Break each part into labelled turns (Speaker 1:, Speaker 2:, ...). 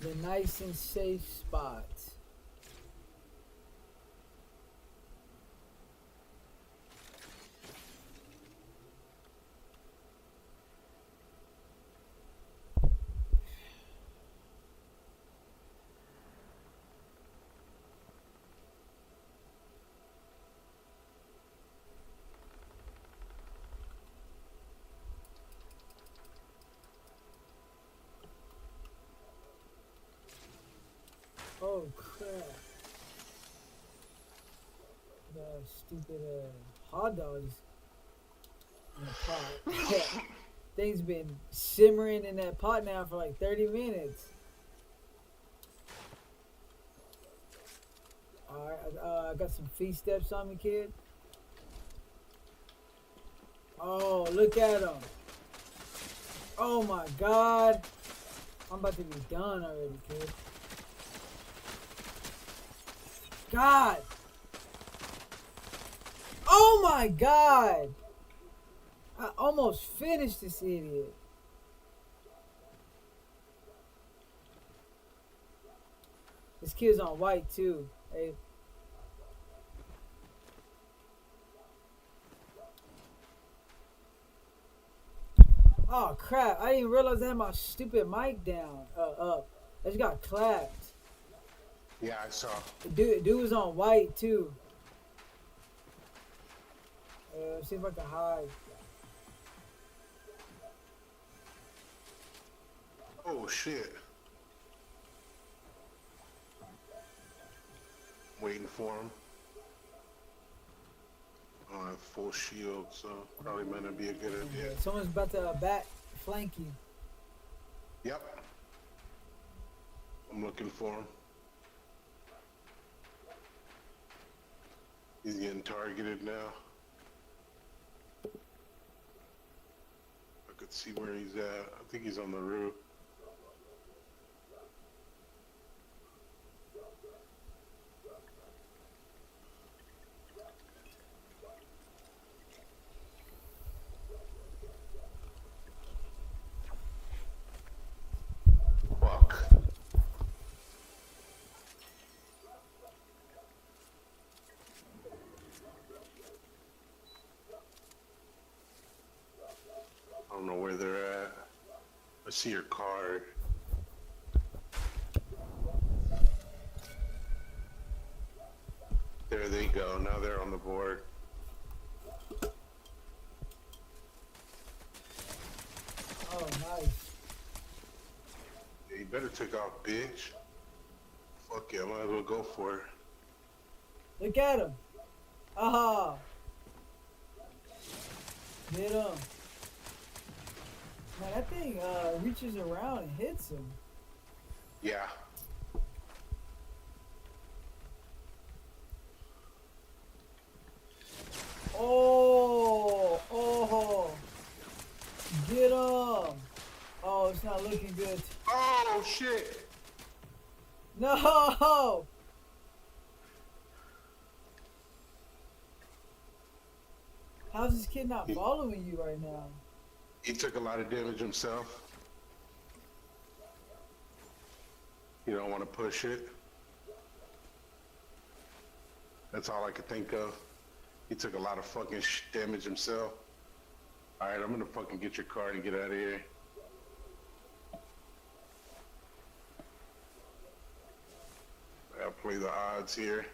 Speaker 1: The nice and safe spot. Oh crap. The stupid hot dogs in the pot. Thing's been simmering in that pot now for like 30 minutes. Alright, I got some feet steps on me, kid. Oh, look at him. Oh my god. I'm about to be done already, kid. God. Oh my god. I almost finished this idiot. This kid's on white too. Hey. Oh crap, I didn't realize I had my stupid mic down. Up. I just got clapped.
Speaker 2: Yeah, I saw.
Speaker 1: Dude was on white too. See if I can hide.
Speaker 2: Oh shit. Waiting for him. I have full shield, so probably might not be a good idea.
Speaker 1: Someone's about to bat flank you.
Speaker 2: Yep. I'm looking for him. He's getting targeted now. I could see where he's at. I think he's on the roof. Fuck. I don't know where they're at. I see your card. There they go. Now they're on the board.
Speaker 1: Oh, nice.
Speaker 2: Yeah, you better take off, bitch. Fuck yeah, I might as well go for it.
Speaker 1: Look at him. Aha. Get him. Man, that thing reaches around and hits him.
Speaker 2: Yeah.
Speaker 1: Oh, oh. Get him. Oh, it's not looking good.
Speaker 2: Oh shit.
Speaker 1: No. How's this kid not following you right now?
Speaker 2: He took a lot of damage himself. You don't want to push it. That's all I could think of. He took a lot of fucking damage himself. Alright, I'm gonna fucking get your card and get out of here. I'll play the odds here.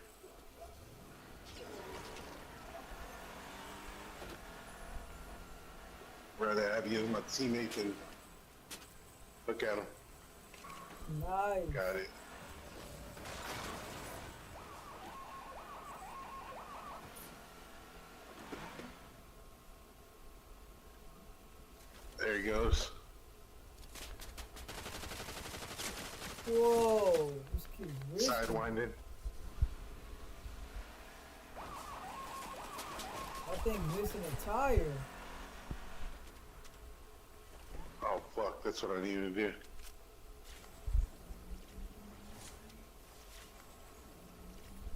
Speaker 2: Rather have you as my teammate than look at him.
Speaker 1: Nice.
Speaker 2: Got it. There he goes.
Speaker 1: Whoa. This kid's risky.
Speaker 2: Sidewinded.
Speaker 1: That thing's missing a tire.
Speaker 2: Oh fuck, that's what I needed to do.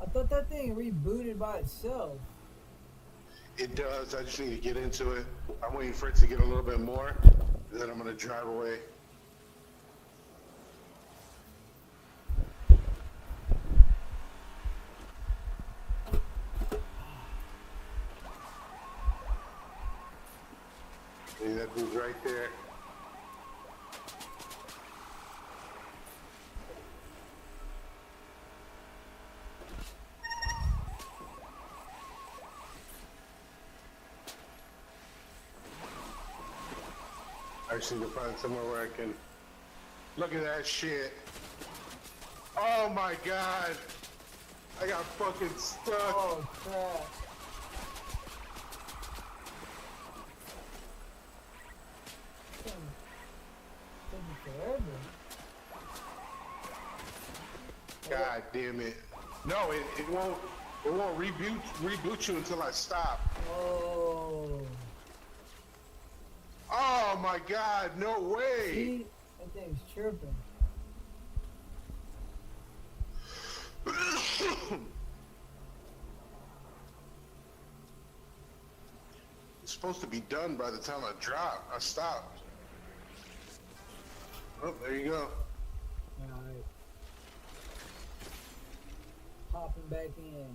Speaker 1: I thought that thing rebooted by itself.
Speaker 2: It does, I just need to get into it. I'm waiting for it to get a little bit more, then I'm gonna drive away. right there. I just need to find somewhere where I can look at that shit. Oh my god! I got fucking stuck.
Speaker 1: Oh crap. Taking forever.
Speaker 2: God damn it. No, it won't reboot you until I stop.
Speaker 1: Oh.
Speaker 2: Oh my god, no way!
Speaker 1: See? That thing's chirping.
Speaker 2: It's supposed to be done by the time I stopped. Oh, there you go.
Speaker 1: Alright. Popping back in.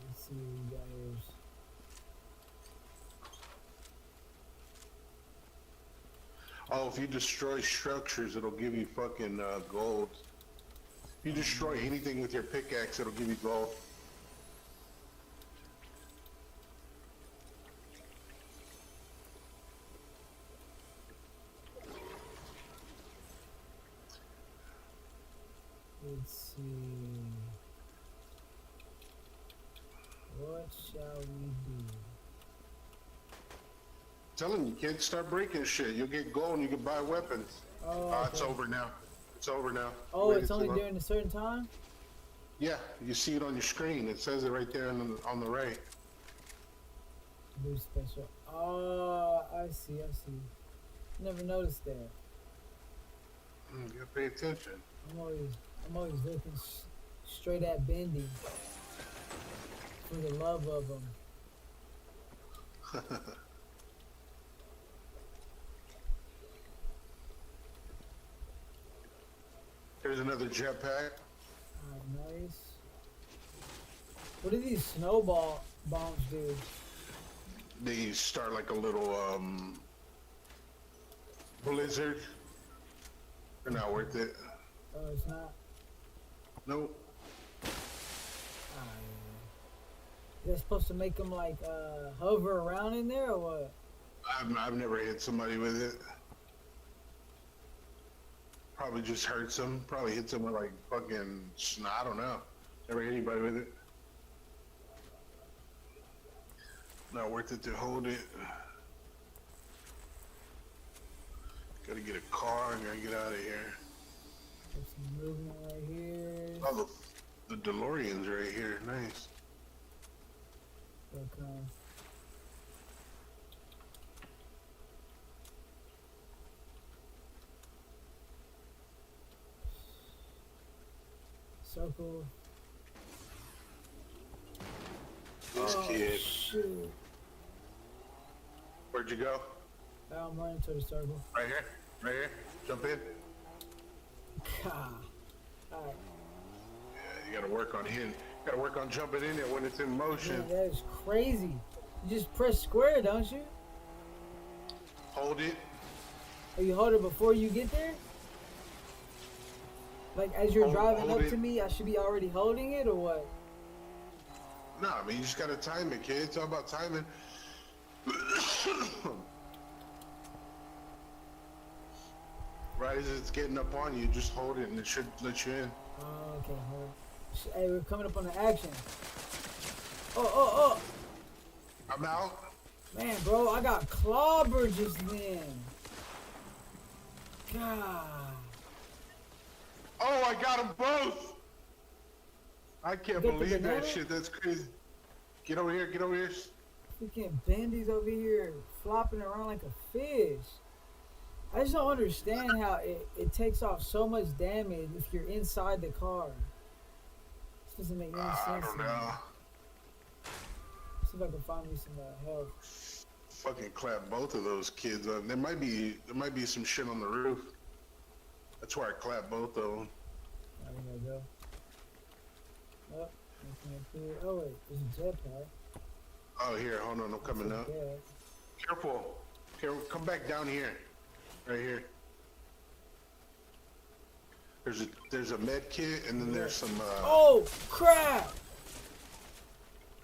Speaker 1: Let's see what we got here.
Speaker 2: Oh, if you destroy structures, it'll give you fucking gold. If you destroy anything with your pickaxe, it'll give you gold.
Speaker 1: Let's see. What shall we do?
Speaker 2: Telling you, kids, start breaking shit. You'll get gold and you can buy weapons.
Speaker 1: Oh,
Speaker 2: It's over now. It's over now.
Speaker 1: oh,
Speaker 2: Waited
Speaker 1: it's only
Speaker 2: too long.
Speaker 1: during a certain time?
Speaker 2: Yeah, you see it on your screen. It says it right there on the right.
Speaker 1: Do special. Oh, I see. Never noticed that.
Speaker 2: You gotta pay attention.
Speaker 1: I'm always looking straight at Bendy for the love of him.
Speaker 2: Here's another jetpack.
Speaker 1: Alright, nice. What do these snowball bombs do?
Speaker 2: They start like a little blizzard. They're not worth it.
Speaker 1: Oh, it's not.
Speaker 2: Nope.
Speaker 1: They're supposed to make them like hover around in there or what?
Speaker 2: I've never hit somebody with it. Probably just hurts them. Probably hits them with like fucking, I don't know. Never hit anybody with it. Not worth it to hold it. Gotta get a car and gotta get out of here.
Speaker 1: There's some movement right here.
Speaker 2: Oh, the DeLorean's right here. Nice.
Speaker 1: Okay. Circle.
Speaker 2: This kid.
Speaker 1: Shoot.
Speaker 2: Where'd you go?
Speaker 1: Now I'm running to the circle.
Speaker 2: Right here. Right here. Jump in.
Speaker 1: God. Alright.
Speaker 2: Yeah, you gotta work on him. Gotta work on jumping in it when it's in motion.
Speaker 1: Man, that is crazy. You just press square, don't you?
Speaker 2: Hold it.
Speaker 1: Or you hold it before you get there? Like as you're driving
Speaker 2: hold
Speaker 1: up
Speaker 2: it.
Speaker 1: to me, I should be already holding it or what?
Speaker 2: No, I mean, you just gotta time it, kid. It's all about timing. Right as it's getting up on you, just hold it and it should let you in.
Speaker 1: Oh, okay, hold on. Hey, we're coming up on the action. Oh.
Speaker 2: I'm out.
Speaker 1: Man, bro, I got clobbered just then. God.
Speaker 2: Oh, I got them both. I can't
Speaker 1: Get the
Speaker 2: believe that
Speaker 1: banana?
Speaker 2: shit. That's crazy. Get over here. Get over here.
Speaker 1: Freaking Bendy's over here flopping around like a fish. I just don't understand how it takes off so much damage if you're inside the car. This doesn't make any
Speaker 2: I
Speaker 1: sense
Speaker 2: don't
Speaker 1: to me.
Speaker 2: know.
Speaker 1: See if I can find me some health.
Speaker 2: Fucking clap both of those kids up. There might be some shit on the roof. That's why I clapped both of them.
Speaker 1: I think I go. Oh, nothing up here. Oh wait, there's a jetpack.
Speaker 2: Oh, here, hold on, I'm coming up.
Speaker 1: Yeah.
Speaker 2: Careful. Careful. Come back down here. Right here. There's a med kit, and then there's some.
Speaker 1: Oh crap!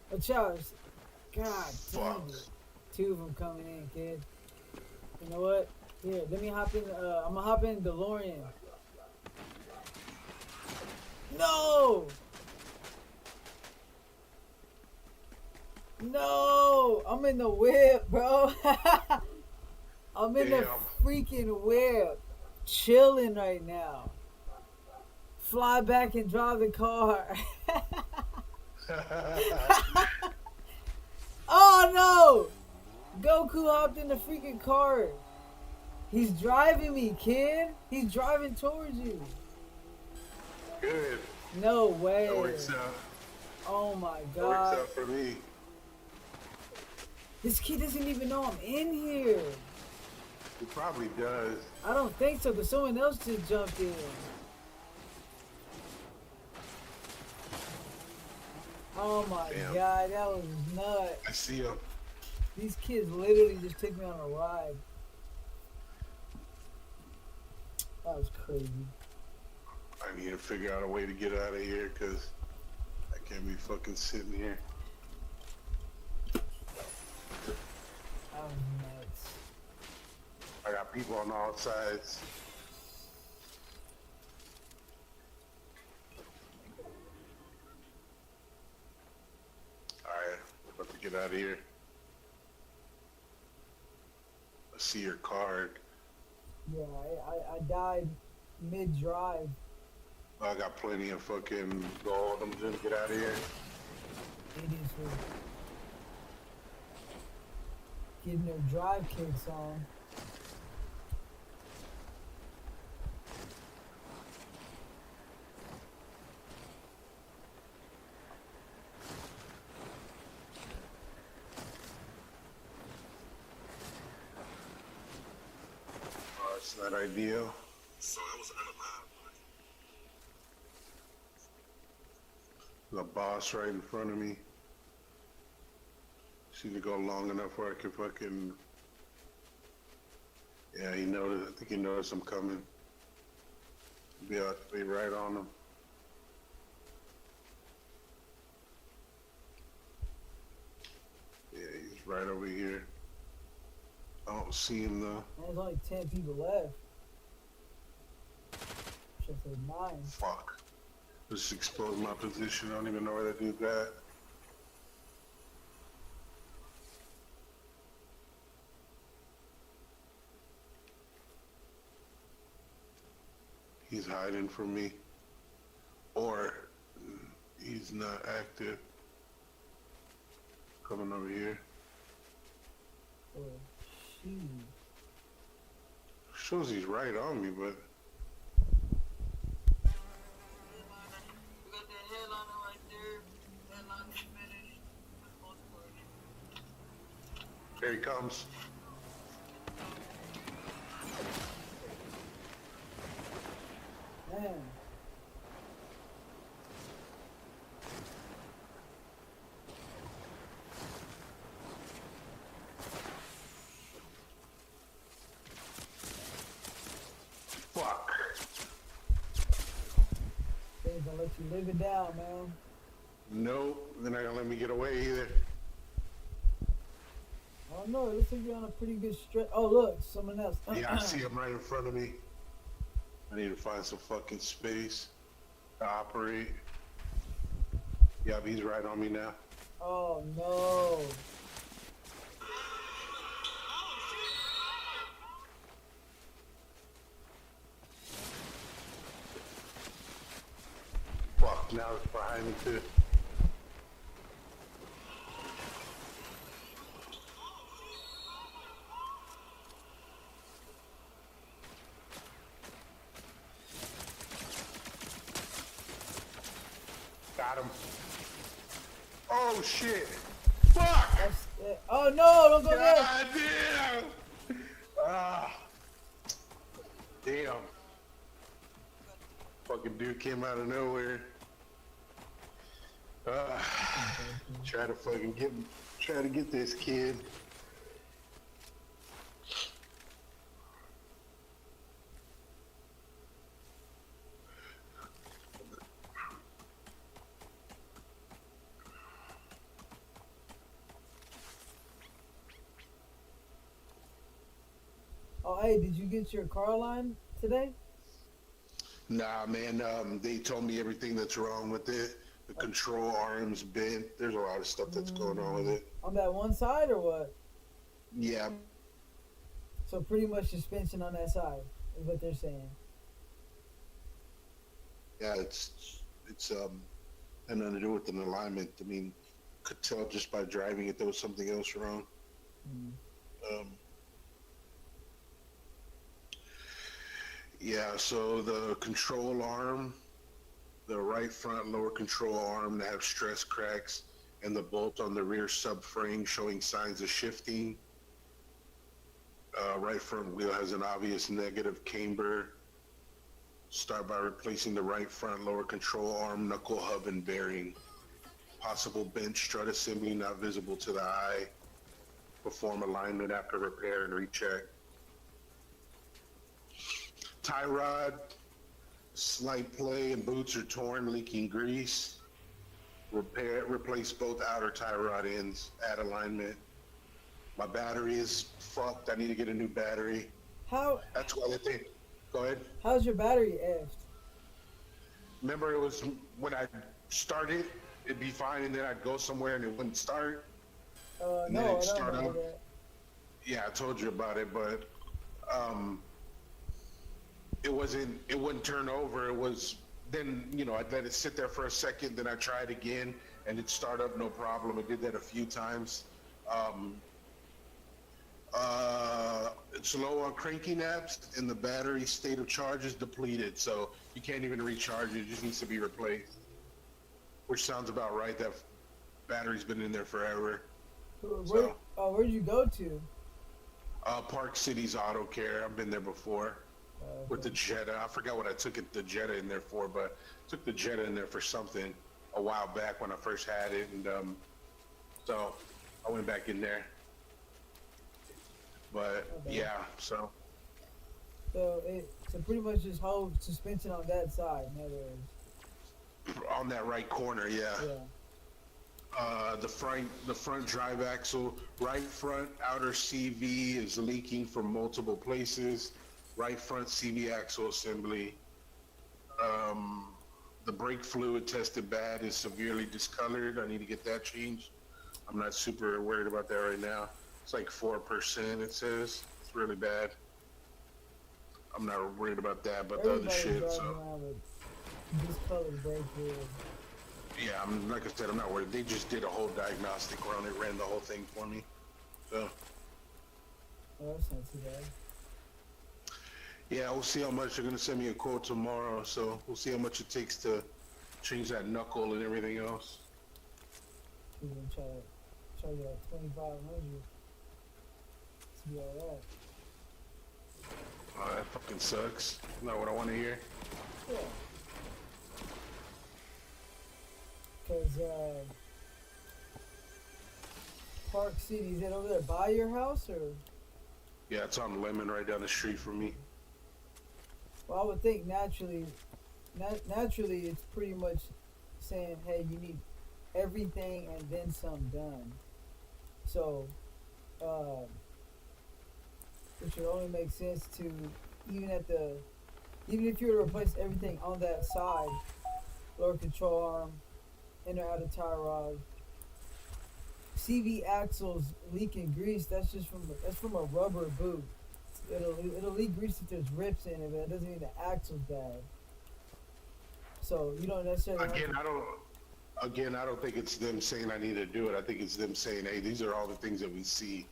Speaker 1: Watch out! God damn
Speaker 2: Fuck.
Speaker 1: it! Two of them coming in, kid. You know what? Here, let me hop in. I'm gonna hop in DeLorean. No! No! I'm in the whip, bro. I'm in the
Speaker 2: Damn.
Speaker 1: freaking whip, chilling right now. Fly back and drive the car. Oh no! Goku hopped in the freaking car. He's driving me, kid. He's driving towards you.
Speaker 2: Good.
Speaker 1: No way.
Speaker 2: That works out.
Speaker 1: Oh my
Speaker 2: That works
Speaker 1: god.
Speaker 2: out for me.
Speaker 1: This kid doesn't even know I'm in here.
Speaker 2: He probably does.
Speaker 1: I don't think so, because someone else just jumped in. Oh my
Speaker 2: Damn.
Speaker 1: god, that was nuts.
Speaker 2: I see him.
Speaker 1: These kids literally just took me on a ride. That was crazy.
Speaker 2: I need to figure out a way to get out of here, because I can't be fucking sitting here.
Speaker 1: That was nuts.
Speaker 2: I got people on all sides. Alright, about to get out of here. I see your card.
Speaker 1: Yeah, I died mid-drive.
Speaker 2: I got plenty of fucking gold. I'm just gonna get out of here.
Speaker 1: Idiots were getting their drive kicks on.
Speaker 2: Oh, it's not ideal.
Speaker 3: So I was unalive.
Speaker 2: The boss right in front of me. Just need to go long enough where I can fucking. Yeah, he noticed. I think he noticed I'm coming. Be out to be right on him. Yeah, he's right over here. I don't see him though.
Speaker 1: And there's only 10 people left. Should say 9.
Speaker 2: Fuck. Just exposed my position. I don't even know where that dude's at. He's hiding from me. Or he's not active. Coming over here.
Speaker 1: Oh, shoot.
Speaker 2: Shows he's right on me, but
Speaker 4: We got that headliner right there. Headliner's finished. Post push.
Speaker 2: there he comes.
Speaker 1: Man.
Speaker 2: Fuck.
Speaker 1: They ain't gonna let you live it down, man.
Speaker 2: Nope. They're not gonna let me get away either.
Speaker 1: I don't know. It looks like you're on a pretty good stretch. Oh, look, someone else.
Speaker 2: Yeah, I see him right in front of me. I need to find some fucking space to operate. Yeah, he's right on me now.
Speaker 1: Oh, no.
Speaker 2: Fuck, now it's behind me too. Got him. Oh shit! Fuck!
Speaker 1: That's it. Oh, no, don't go there.
Speaker 2: God damn! Ah. Damn. Fucking dude came out of nowhere. Try to fucking Try to get this kid.
Speaker 1: Oh, hey, did you get your car line today?
Speaker 2: Nah, man. They told me everything that's wrong with it. The control arm's bent. There's a lot of stuff that's going on with it.
Speaker 1: On that one side or what?
Speaker 2: Yeah,
Speaker 1: So pretty much suspension on that side is what they're saying.
Speaker 2: yeah. It's had nothing to do with an alignment. I mean, could tell just by driving it there was something else wrong.
Speaker 1: Mm.
Speaker 2: Um, yeah. So the control arm, the right front lower control arm, that have stress cracks, and the bolt on the rear subframe showing signs of shifting. Right front wheel has an obvious negative camber. Start by replacing the right front lower control arm, knuckle hub, and bearing. Possible bent strut assembly not visible to the eye. Perform alignment after repair and recheck. Tie rod, slight play, and boots are torn, leaking grease. Replace both outer tie rod ends. Add alignment. My battery is fucked. I need to get a new battery.
Speaker 1: How
Speaker 2: That's why they think. Go ahead.
Speaker 1: how's your battery effed?
Speaker 2: Remember, it was when I started, it'd be fine, and then I'd go somewhere and it wouldn't start. And then
Speaker 1: No, I
Speaker 2: it'd
Speaker 1: don't
Speaker 2: start
Speaker 1: know
Speaker 2: up.
Speaker 1: that.
Speaker 2: Yeah, I told you about it, but it wouldn't turn over. It was then, I'd let it sit there for a second, then I tried again, and it'd start up no problem. I did that a few times. It's low on cranking apps, and the battery state of charge is depleted, so you can't even recharge it. It just needs to be replaced. Which sounds about right. That battery's been in there forever.
Speaker 1: Where'd you go to?
Speaker 2: Park City's Auto Care. I've been there before with the Jetta. I forgot what I took the Jetta in there for, but I took the Jetta in there for something a while back when I first had it, and so I went back in there. But yeah, so
Speaker 1: So pretty much just hold suspension on that side, in other words.
Speaker 2: on that right corner, yeah.
Speaker 1: Yeah.
Speaker 2: The front drive axle, right front outer CV is leaking from multiple places. Right front CV axle assembly. The brake fluid tested bad, is severely discolored. I need to get that changed. I'm not super worried about that right now. It's like 4%, it says. It's really bad. I'm not worried about that, but the other shit, so.
Speaker 1: Discolored brake fluid.
Speaker 2: Yeah, like I said, I'm not worried. They just did a whole diagnostic run. It ran the whole thing for me. So.
Speaker 1: Oh, that's not too bad.
Speaker 2: Yeah, we'll see how much. They're going to send me a quote tomorrow, so we'll see how much it takes to change that knuckle and everything else.
Speaker 1: We're gonna try to get like 2,500 to be alright.
Speaker 2: Oh, that fucking sucks. Not what I want to hear.
Speaker 1: Yeah. Cause Park City, is it over there by your house or?
Speaker 2: Yeah, it's on Lemon right down the street from me.
Speaker 1: Well, I would think naturally it's pretty much saying, hey, you need everything and then some done. So, it should only make sense to, even if you were to replace everything on that side, lower control arm, inner outer tie rod, CV axles leaking grease, that's from a rubber boot. It'll leak grease if there's rips in it, but it doesn't mean the axle's bad. So you don't necessarily
Speaker 2: Again, I don't think it's them saying I need to do it. I think it's them saying, hey, these are all the things that we see.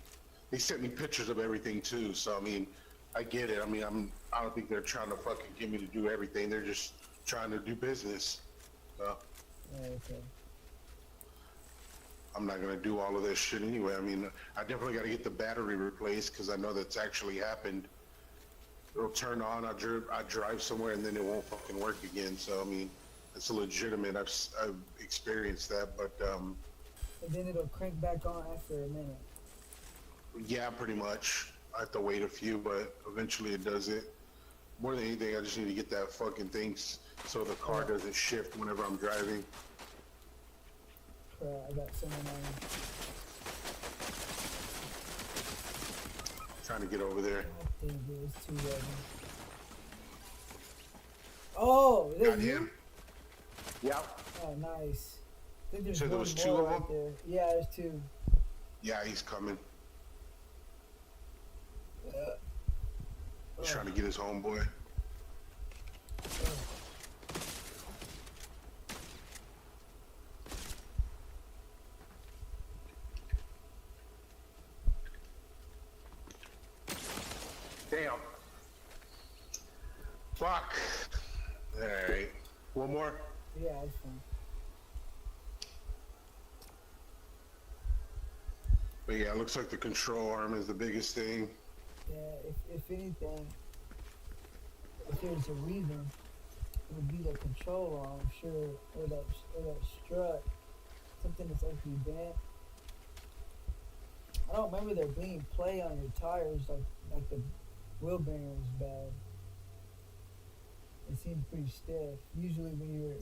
Speaker 2: They sent me pictures of everything too, so I mean, I get it. I mean, I don't think they're trying to fucking get me to do everything. They're just trying to do business. So
Speaker 1: okay.
Speaker 2: I'm not gonna do all of this shit anyway. I mean, I definitely got to get the battery replaced because I know that's actually happened. It'll turn on. I drive somewhere and then it won't fucking work again. So I mean, it's legitimate. I've experienced that, but
Speaker 1: and then it'll crank back on after a minute.
Speaker 2: Yeah, pretty much. I have to wait a few, but eventually it does it. More than anything, I just need to get that fucking thing so the car doesn't shift whenever I'm driving.
Speaker 1: Crap, I got someone on.
Speaker 2: Trying to get over there.
Speaker 1: I think it was two of them. Oh, is that
Speaker 2: Got
Speaker 1: you?
Speaker 2: him. Yep.
Speaker 1: Oh, nice. I think there's
Speaker 2: So
Speaker 1: one
Speaker 2: there was two
Speaker 1: more
Speaker 2: of
Speaker 1: right
Speaker 2: them?
Speaker 1: there. Yeah, there's two.
Speaker 2: Yeah, he's coming.
Speaker 1: Yeah.
Speaker 2: He's trying to get his homeboy. Damn. Fuck. Alright. One more?
Speaker 1: Yeah, that's fine.
Speaker 2: But yeah, it looks like the control arm is the biggest thing.
Speaker 1: Yeah, if anything, if there's a reason, it would be the control arm, sure, or that strut, something that's actually bent. I don't remember there being play on your tires, like the wheel bearing was bad. It seemed pretty stiff. Usually when you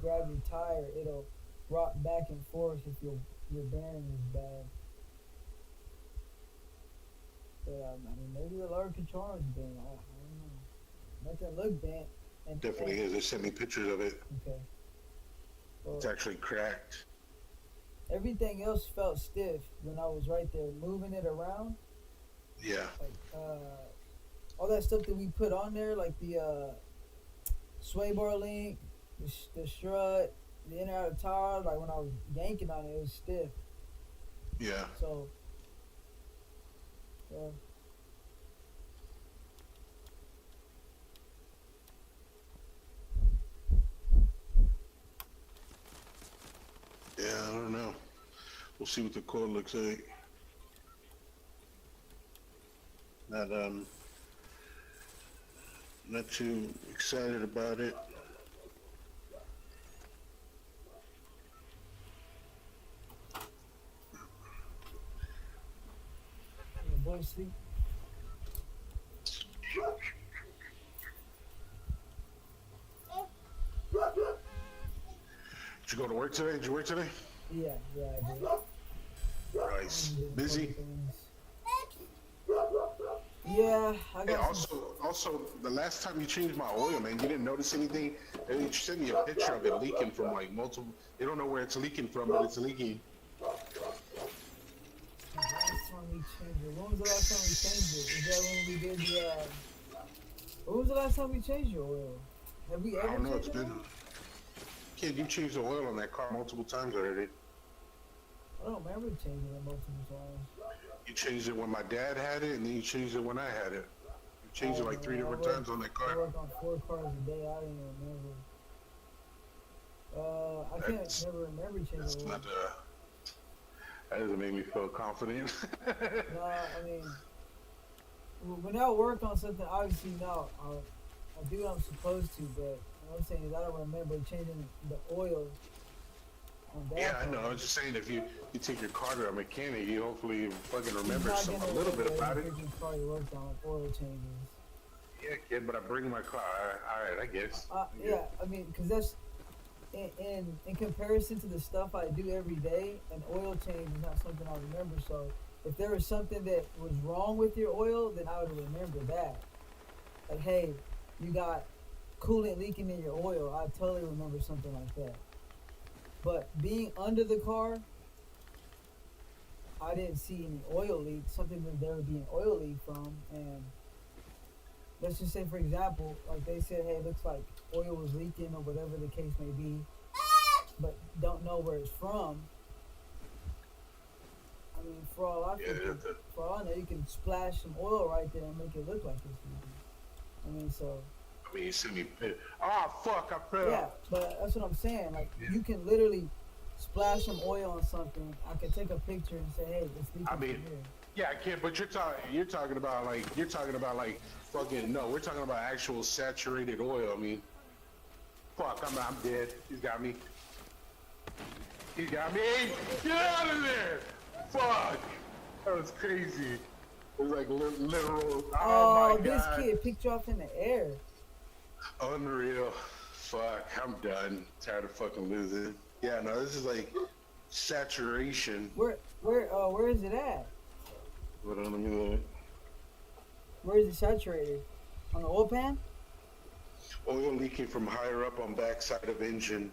Speaker 1: grab your tire, it'll rock back and forth if your bearing is bad. But I mean, maybe the lower control arm's bent. I don't know. Nothing looked bent. And,
Speaker 2: Definitely is. They sent me pictures of it.
Speaker 1: Okay. Well,
Speaker 2: It's actually cracked.
Speaker 1: everything else felt stiff when I was right there moving it around.
Speaker 2: Yeah.
Speaker 1: Like all that stuff that we put on there, like the sway bar link, the strut, the inner outer tire. Like when I was yanking on it, it was stiff.
Speaker 2: Yeah.
Speaker 1: So yeah.
Speaker 2: Yeah, I don't know. We'll see what the code looks like. Not too excited about it.
Speaker 1: The boy sleep.
Speaker 2: Did you go to work today? Did you work today?
Speaker 1: Yeah, I did.
Speaker 2: Nice. Busy?
Speaker 1: Yeah, I
Speaker 2: Hey,
Speaker 1: got some.
Speaker 2: also, the last time you changed my oil, man, you didn't notice anything? And you sent me a picture of it leaking from like multiple. They don't know where it's leaking from, but it's leaking.
Speaker 1: Last time we changed it. When was the last time we changed it? Is that when we did the? When was the last time we changed your oil? Have we
Speaker 2: I
Speaker 1: ever
Speaker 2: don't know.
Speaker 1: changed
Speaker 2: It's
Speaker 1: it?
Speaker 2: been. Kid, you changed the oil on that car multiple times already.
Speaker 1: I don't remember changing it multiple times.
Speaker 2: You changed it when my dad had it, and then you changed it when I had it. You changed it like 3 different times on that
Speaker 1: I
Speaker 2: car.
Speaker 1: work on 4 cars a day. I didn't even remember. I
Speaker 2: That's-
Speaker 1: can't never remember
Speaker 2: That's
Speaker 1: changing
Speaker 2: not.
Speaker 1: oil.
Speaker 2: That doesn't make me feel confident.
Speaker 1: No, I mean, when I work on something, obviously now I'll do what I'm supposed to, but what I'm saying is I don't remember changing the oil on that.
Speaker 2: Yeah, I
Speaker 1: car.
Speaker 2: know. I was just saying, if you take your car to a mechanic, you hopefully fucking remember
Speaker 1: He's
Speaker 2: some,
Speaker 1: not
Speaker 2: a
Speaker 1: gonna
Speaker 2: little bit
Speaker 1: remember
Speaker 2: about it.
Speaker 1: every car he worked on, oil changes.
Speaker 2: Yeah, kid, but I bring my car. All right, I guess.
Speaker 1: Yeah, I mean, because that's in comparison to the stuff I do every day, an oil change is not something I remember. So if there was something that was wrong with your oil, then I would remember that. Like, hey, you got coolant leaking in your oil. I totally remember something like that. But being under the car, I didn't see any oil leak, something that there would be an oil leak from. And let's just say, for example, like they said, hey, it looks like oil was leaking or whatever the case may be, but don't know where it's from. I mean, for all I know, you can splash some oil right there and make it look like it's leaking. I mean, so.
Speaker 2: I mean, you sent me. Oh fuck! I fell.
Speaker 1: Yeah, but that's what I'm saying. Like, you can literally splash some oil on something. I can take a picture and say, "Hey, it's leaking
Speaker 2: I mean,
Speaker 1: from here."
Speaker 2: yeah, I can't. But you're talking about like fucking. No, we're talking about actual saturated oil. I mean, fuck! I'm dead. He's got me. He got me. Get out of there! Fuck! That was crazy. It was like literal. Oh my
Speaker 1: this
Speaker 2: god.
Speaker 1: kid picked you off in the air.
Speaker 2: Unreal. Fuck, I'm done. Tired of fucking losing. Yeah, no, this is like saturation.
Speaker 1: Where is it at?
Speaker 2: Hold on, let me look.
Speaker 1: Where is it saturated? On the oil pan?
Speaker 2: Oil leaking from higher up on backside of engine.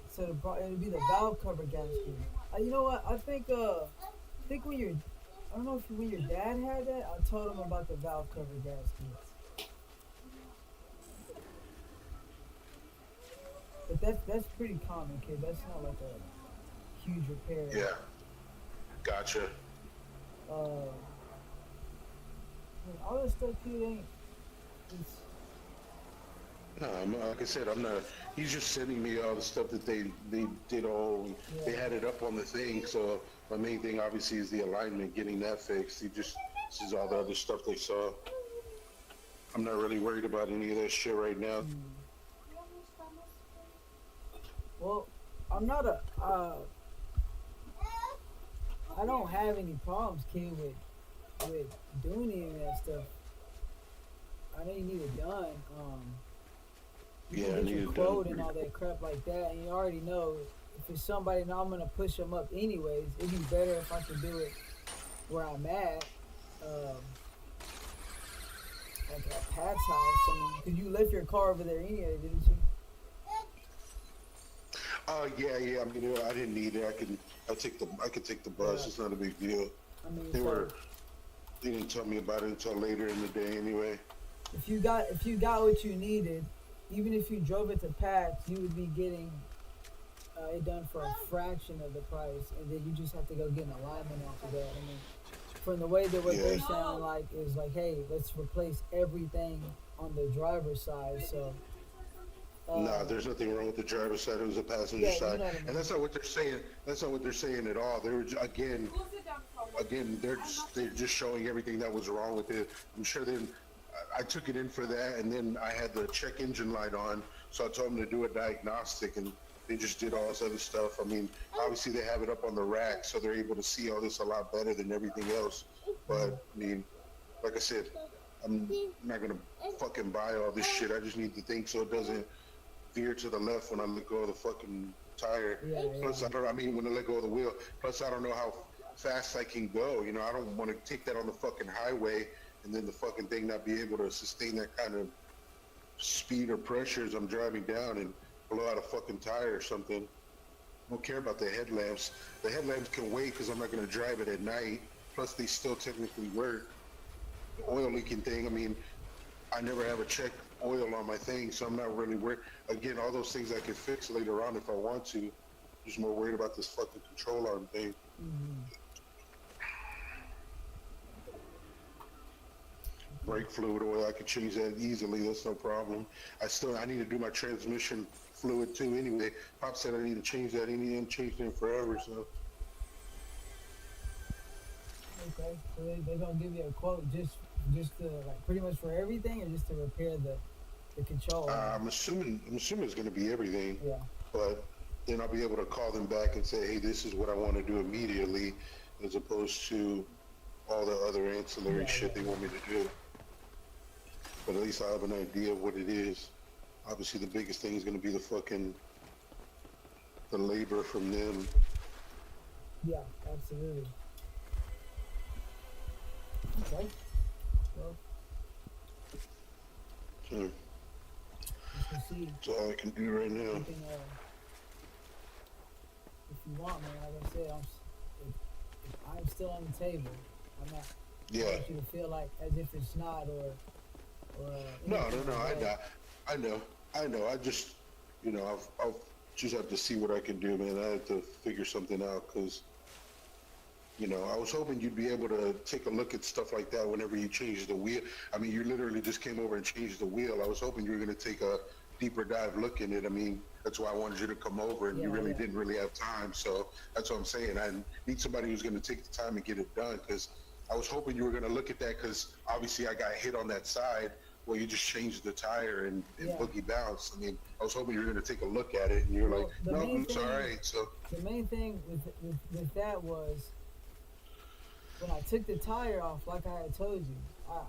Speaker 1: So it'd be the valve cover gasket. You know what? I think when I don't know if when your dad had that, I told him about the valve cover gaskets. But that's pretty common, kid. That's not like a huge repair.
Speaker 2: Yeah. Gotcha.
Speaker 1: All this stuff, kid, ain't. It's,
Speaker 2: No, like I said, I'm not. He's just sending me all the stuff that they did all. They had it up on the thing. So my main thing, obviously, is the alignment, getting that fixed. He just sees all the other stuff they saw. I'm not really worried about any of that shit right now.
Speaker 1: well, I'm not a. I don't have any problems, kid, with doing any of that stuff. I know you need it done. You
Speaker 2: Yeah, I
Speaker 1: can
Speaker 2: need
Speaker 1: get your
Speaker 2: it
Speaker 1: quote
Speaker 2: done.
Speaker 1: and all that crap like that, and you already know if it's somebody, now I'm gonna push them up anyways. It'd be better if I could do it where I'm at, like at Pat's house. I mean, 'cause you left your car over there anyway, didn't you?
Speaker 2: Yeah. I mean, you know, I didn't need it. I could take the bus.
Speaker 1: Yeah.
Speaker 2: It's not a big deal.
Speaker 1: I mean,
Speaker 2: They
Speaker 1: so
Speaker 2: didn't tell me about it until later in the day anyway.
Speaker 1: if you got what you needed, even if you drove it to Pat's, you would be getting it done for a fraction of the price, and then you just have to go get an alignment after that. I mean, from the way that what they're sounding like is like, hey, let's replace everything on the driver's side. So.
Speaker 2: Nah, there's nothing wrong with the driver's side. It was the passenger
Speaker 1: Yeah,
Speaker 2: side,
Speaker 1: you know what I mean.
Speaker 2: and that's not what they're saying. That's not what they're saying at all. They were again, they're just showing everything that was wrong with it. I'm sure then I took it in for that, and then I had the check engine light on, so I told them to do a diagnostic, and they just did all this other stuff. I mean, obviously they have it up on the rack, so they're able to see all this a lot better than everything else. But I mean, like I said, I'm not gonna fucking buy all this shit. I just need the thing so it doesn't veer to the left when I let go of the fucking tire.
Speaker 1: Yeah.
Speaker 2: Plus, when I let go of the wheel. Plus, I don't know how fast I can go. You know, I don't want to take that on the fucking highway and then the fucking thing not be able to sustain that kind of speed or pressure as I'm driving down and blow out a fucking tire or something. I don't care about the headlamps. The headlamps can wait because I'm not going to drive it at night. Plus, they still technically work. The oil leaking thing, I mean, I never have a check oil on my thing, so I'm not really worried. Again, all those things I can fix later on if I want to. Just more worried about this fucking control arm thing. Brake fluid oil, I could change that easily. That's no problem. I need to do my transmission fluid too. Anyway, Pop said I need to change that. He ain't changed it in forever, so.
Speaker 1: Okay, so they're gonna give you a quote just to like pretty much for everything, or just to repair the control.
Speaker 2: I'm assuming it's going to be everything.
Speaker 1: Yeah.
Speaker 2: But then I'll be able to call them back and say, hey, this is what I want to do immediately, as opposed to all the other ancillary shit they want me to do. But at least I have an idea of what it is. Obviously, the biggest thing is going to be the labor from them.
Speaker 1: Yeah, absolutely. Okay. Well,
Speaker 2: So
Speaker 1: you can see.
Speaker 2: that's all I can do right now.
Speaker 1: You can, if you want, man, like I said, if I'm still on the table. I'm not. I
Speaker 2: Yeah.
Speaker 1: want you to feel like as if it's not, or.
Speaker 2: No,
Speaker 1: anything like that.
Speaker 2: I know. I just, I'll just have to see what I can do, man. I have to figure something out because, I was hoping you'd be able to take a look at stuff like that whenever you change the wheel. I mean, you literally just came over and changed the wheel. I was hoping you were going to take a deeper dive look in it. I mean, that's why I wanted you to come over, and you really didn't really have time. So that's what I'm saying. I need somebody who's going to take the time and get it done because I was hoping you were going to look at that because obviously I got hit on that side. well, you just changed the tire and
Speaker 1: Yeah.
Speaker 2: boogie bounce. I mean, I was hoping you were going to take a look at it, and you're like,
Speaker 1: Well, the
Speaker 2: no,
Speaker 1: main
Speaker 2: it's all
Speaker 1: thing,
Speaker 2: right. So,
Speaker 1: the main thing with that was when I took the tire off, like I had told you,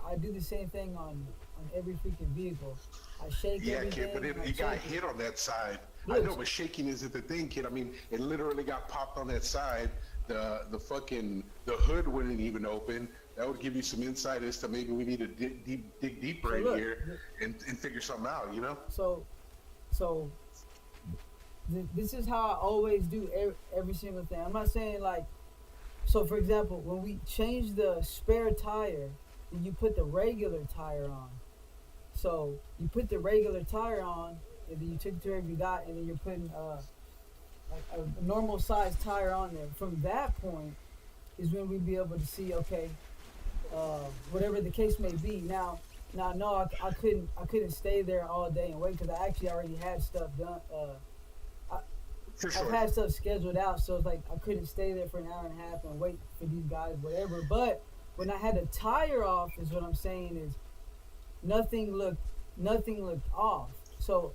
Speaker 1: I do the same thing on every freaking vehicle. I shake
Speaker 2: yeah, kid,
Speaker 1: everything
Speaker 2: but
Speaker 1: and I
Speaker 2: it got
Speaker 1: check it.
Speaker 2: hit on that side. I
Speaker 1: Look,
Speaker 2: know, but shaking isn't the thing, kid. I mean, it literally got popped on that side. The hood wouldn't even open. That would give you some insight as to maybe we need to dig deeper
Speaker 1: so
Speaker 2: in
Speaker 1: look,
Speaker 2: here and figure something out. You know?
Speaker 1: so so this is how I always do every single thing. I'm not saying like, so for example, when we change the spare tire, then you put the regular tire on. So you put the regular tire on, and then you took it to wherever you got, and then you're putting a normal size tire on there. From that point is when we'd be able to see, okay, whatever the case may be. Now, no, I couldn't stay there all day and wait because I actually already had stuff done. I,
Speaker 2: For
Speaker 1: I've
Speaker 2: sure.
Speaker 1: had stuff scheduled out, so it's like I couldn't stay there for an hour and a half and wait for these guys, whatever. But when I had the tire off, is what I'm saying is nothing looked off. So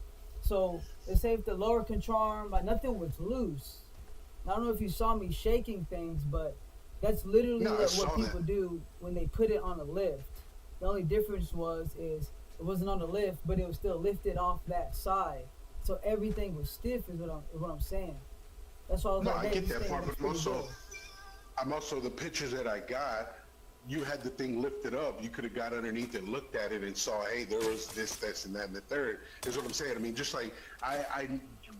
Speaker 1: let's say if the lower control arm, like nothing was loose. I don't know if you saw me shaking things, but that's literally
Speaker 2: No, I
Speaker 1: what
Speaker 2: saw
Speaker 1: people
Speaker 2: that.
Speaker 1: do when they put it on a lift. The only difference is it wasn't on the lift, but it was still lifted off that side. So everything was stiff is what I'm saying. That's why I was
Speaker 2: No,
Speaker 1: like,
Speaker 2: I
Speaker 1: hey,
Speaker 2: get
Speaker 1: this
Speaker 2: that
Speaker 1: thing
Speaker 2: part,
Speaker 1: looks
Speaker 2: but
Speaker 1: pretty
Speaker 2: also,
Speaker 1: good.
Speaker 2: I'm also the pictures that I got. You had the thing lifted up. You could have got underneath and looked at it and saw, hey, there was this, and that, and the third. Is what I'm saying. I mean, just like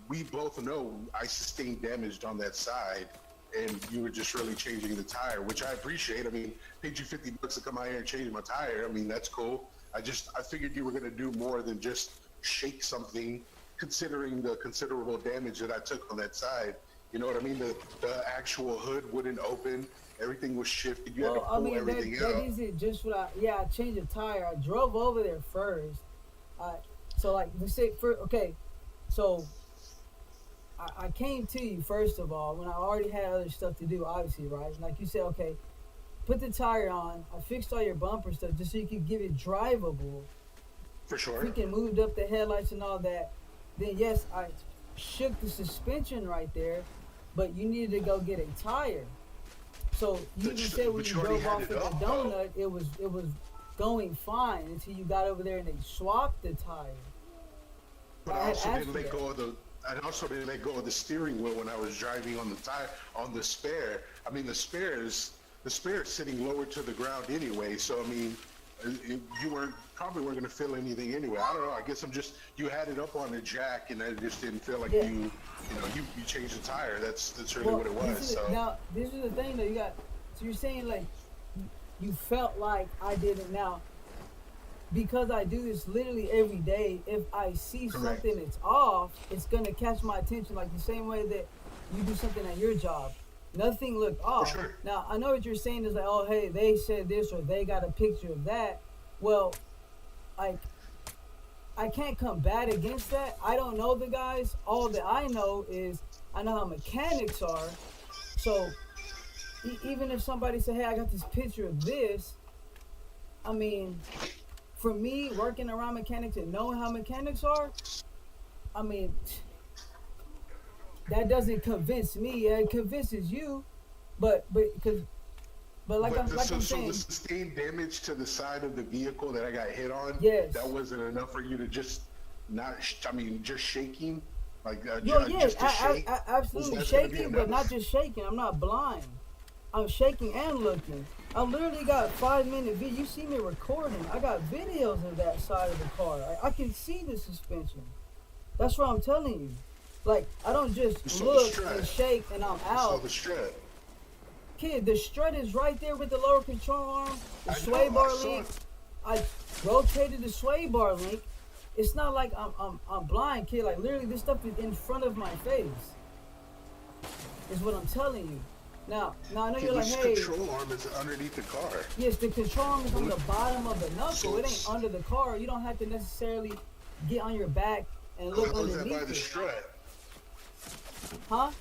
Speaker 2: we both know I sustained damage on that side, and you were just really changing the tire, which I appreciate. I mean, paid you $50 to come out here and change my tire. I mean, that's cool. I figured you were gonna do more than just shake something, considering the considerable damage that I took on that side. You know what I mean? The actual hood wouldn't open. Everything was shifted. You had to
Speaker 1: Well, I
Speaker 2: pull
Speaker 1: mean
Speaker 2: everything
Speaker 1: that
Speaker 2: out.
Speaker 1: isn't just what I changed a tire. I drove over there first. I so like we say for okay, so I came to you first of all when I already had other stuff to do, obviously, right? Like you said, okay, put the tire on. I fixed all your bumper stuff just so you could give it drivable.
Speaker 2: For sure.
Speaker 1: Freaking moved up the headlights and all that. Then yes, I shook the suspension right there, but you needed to go get a tire. So you even said when
Speaker 2: But
Speaker 1: you
Speaker 2: you already
Speaker 1: drove
Speaker 2: had
Speaker 1: off
Speaker 2: it
Speaker 1: with the
Speaker 2: up, though.
Speaker 1: donut, it was going fine until you got over there and they swapped the tire.
Speaker 2: But
Speaker 1: I
Speaker 2: I
Speaker 1: had
Speaker 2: also
Speaker 1: asked
Speaker 2: didn't
Speaker 1: for
Speaker 2: let
Speaker 1: that.
Speaker 2: go of the. I also didn't let go of the steering wheel when I was driving on the tire on the spare. I mean, the spare is sitting lower to the ground anyway. So I mean, you probably weren't going to feel anything anyway. I don't know. I guess you had it up on the jack, and I just didn't feel like
Speaker 1: Yeah.
Speaker 2: you changed the tire. That's really
Speaker 1: Well,
Speaker 2: what it was. So
Speaker 1: now this is the thing though. You got so you're saying like you felt like I didn't now because I do this literally every day. If I see
Speaker 2: correct.
Speaker 1: something that's off, it's gonna catch my attention like the same way that you do something at your job. Nothing looked
Speaker 2: For
Speaker 1: off.
Speaker 2: sure.
Speaker 1: Now I know what you're saying is like, oh hey, they said this or they got a picture of that. Well, like I can't combat against that. I don't know the guys. All that I know is I know how mechanics are. So even if somebody say, "Hey, I got this picture of this," I mean, for me working around mechanics and knowing how mechanics are, I mean, that doesn't convince me. It convinces you, but like
Speaker 2: But
Speaker 1: I'm like I'm
Speaker 2: so the
Speaker 1: saying,
Speaker 2: sustained damage to the side of the vehicle that I got hit on,
Speaker 1: yes.
Speaker 2: that wasn't enough for you to just not. I mean, just shaking, like
Speaker 1: Yo, yeah,
Speaker 2: just to shake.
Speaker 1: absolutely
Speaker 2: That's gonna be
Speaker 1: shaking, but not
Speaker 2: enough.
Speaker 1: just shaking. I'm not blind. I'm shaking and looking. I literally got 5 minute video. You see me recording. I got videos of that side of the car. I can see the suspension. That's what I'm telling you. Like I don't
Speaker 2: You
Speaker 1: just
Speaker 2: saw the
Speaker 1: look
Speaker 2: strut.
Speaker 1: and shake and I'm
Speaker 2: You saw
Speaker 1: out.
Speaker 2: the strut.
Speaker 1: Kid, the strut is right there with the lower control arm, the
Speaker 2: I
Speaker 1: sway
Speaker 2: know. I
Speaker 1: bar
Speaker 2: saw
Speaker 1: link.
Speaker 2: it.
Speaker 1: I rotated the sway bar link. It's not like I'm blind, kid. Like literally, this stuff is in front of my face. Is what I'm telling you. Now I know you're like,
Speaker 2: This
Speaker 1: hey,
Speaker 2: control arm is underneath the car.
Speaker 1: yes, the control arm is on the bottom of the knuckle.
Speaker 2: So
Speaker 1: It ain't under the car. You don't have to necessarily get on your back and look
Speaker 2: How is that by
Speaker 1: underneath
Speaker 2: the
Speaker 1: it,
Speaker 2: strut?
Speaker 1: huh?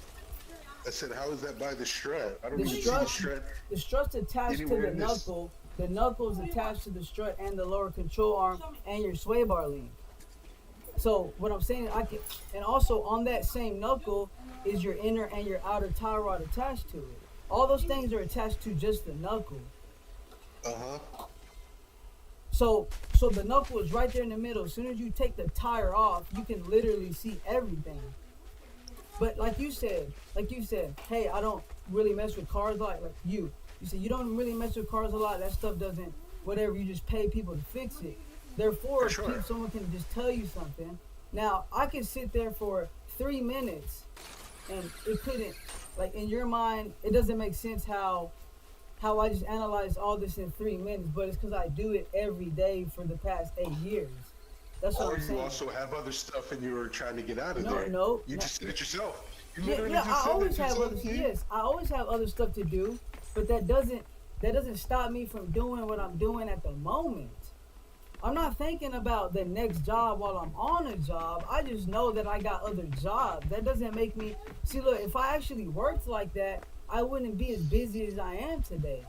Speaker 2: I said, how is that by the strut? I don't
Speaker 1: The
Speaker 2: even see the
Speaker 1: strut,
Speaker 2: strut
Speaker 1: the strut's attached to
Speaker 2: anywhere
Speaker 1: the
Speaker 2: in this.
Speaker 1: knuckle. The knuckle is attached to the strut and the lower control arm and your sway bar link. So what I'm saying, I can, and also on that same knuckle is your inner and your outer tie rod attached to it. All those things are attached to just the knuckle.
Speaker 2: Uh-huh.
Speaker 1: So the knuckle is right there in the middle. As soon as you take the tire off, you can literally see everything. But like you said, hey, I don't really mess with cars a lot. Like you said you don't really mess with cars a lot. That stuff doesn't, whatever. You just pay people to fix it. Therefore,
Speaker 2: For sure.
Speaker 1: someone can just tell you something. Now I can sit there for 3 minutes, and it couldn't, like in your mind, it doesn't make sense how I just analyze all this in 3 minutes. But it's because I do it every day for the past 8 years. That's what
Speaker 2: Or
Speaker 1: I'm
Speaker 2: you
Speaker 1: saying.
Speaker 2: also have other stuff and you were trying to get out of
Speaker 1: No,
Speaker 2: there.
Speaker 1: no,
Speaker 2: You
Speaker 1: no.
Speaker 2: just said it yourself. You
Speaker 1: Yeah,
Speaker 2: literally
Speaker 1: yeah.
Speaker 2: just
Speaker 1: I
Speaker 2: said
Speaker 1: always
Speaker 2: it
Speaker 1: have
Speaker 2: yourself,
Speaker 1: other.
Speaker 2: kid.
Speaker 1: Yes, I always have other stuff to do, but that doesn't stop me from doing what I'm doing at the moment. I'm not thinking about the next job while I'm on a job. I just know that I got other jobs. That doesn't make me see. Look, if I actually worked like that, I wouldn't be as busy as I am today.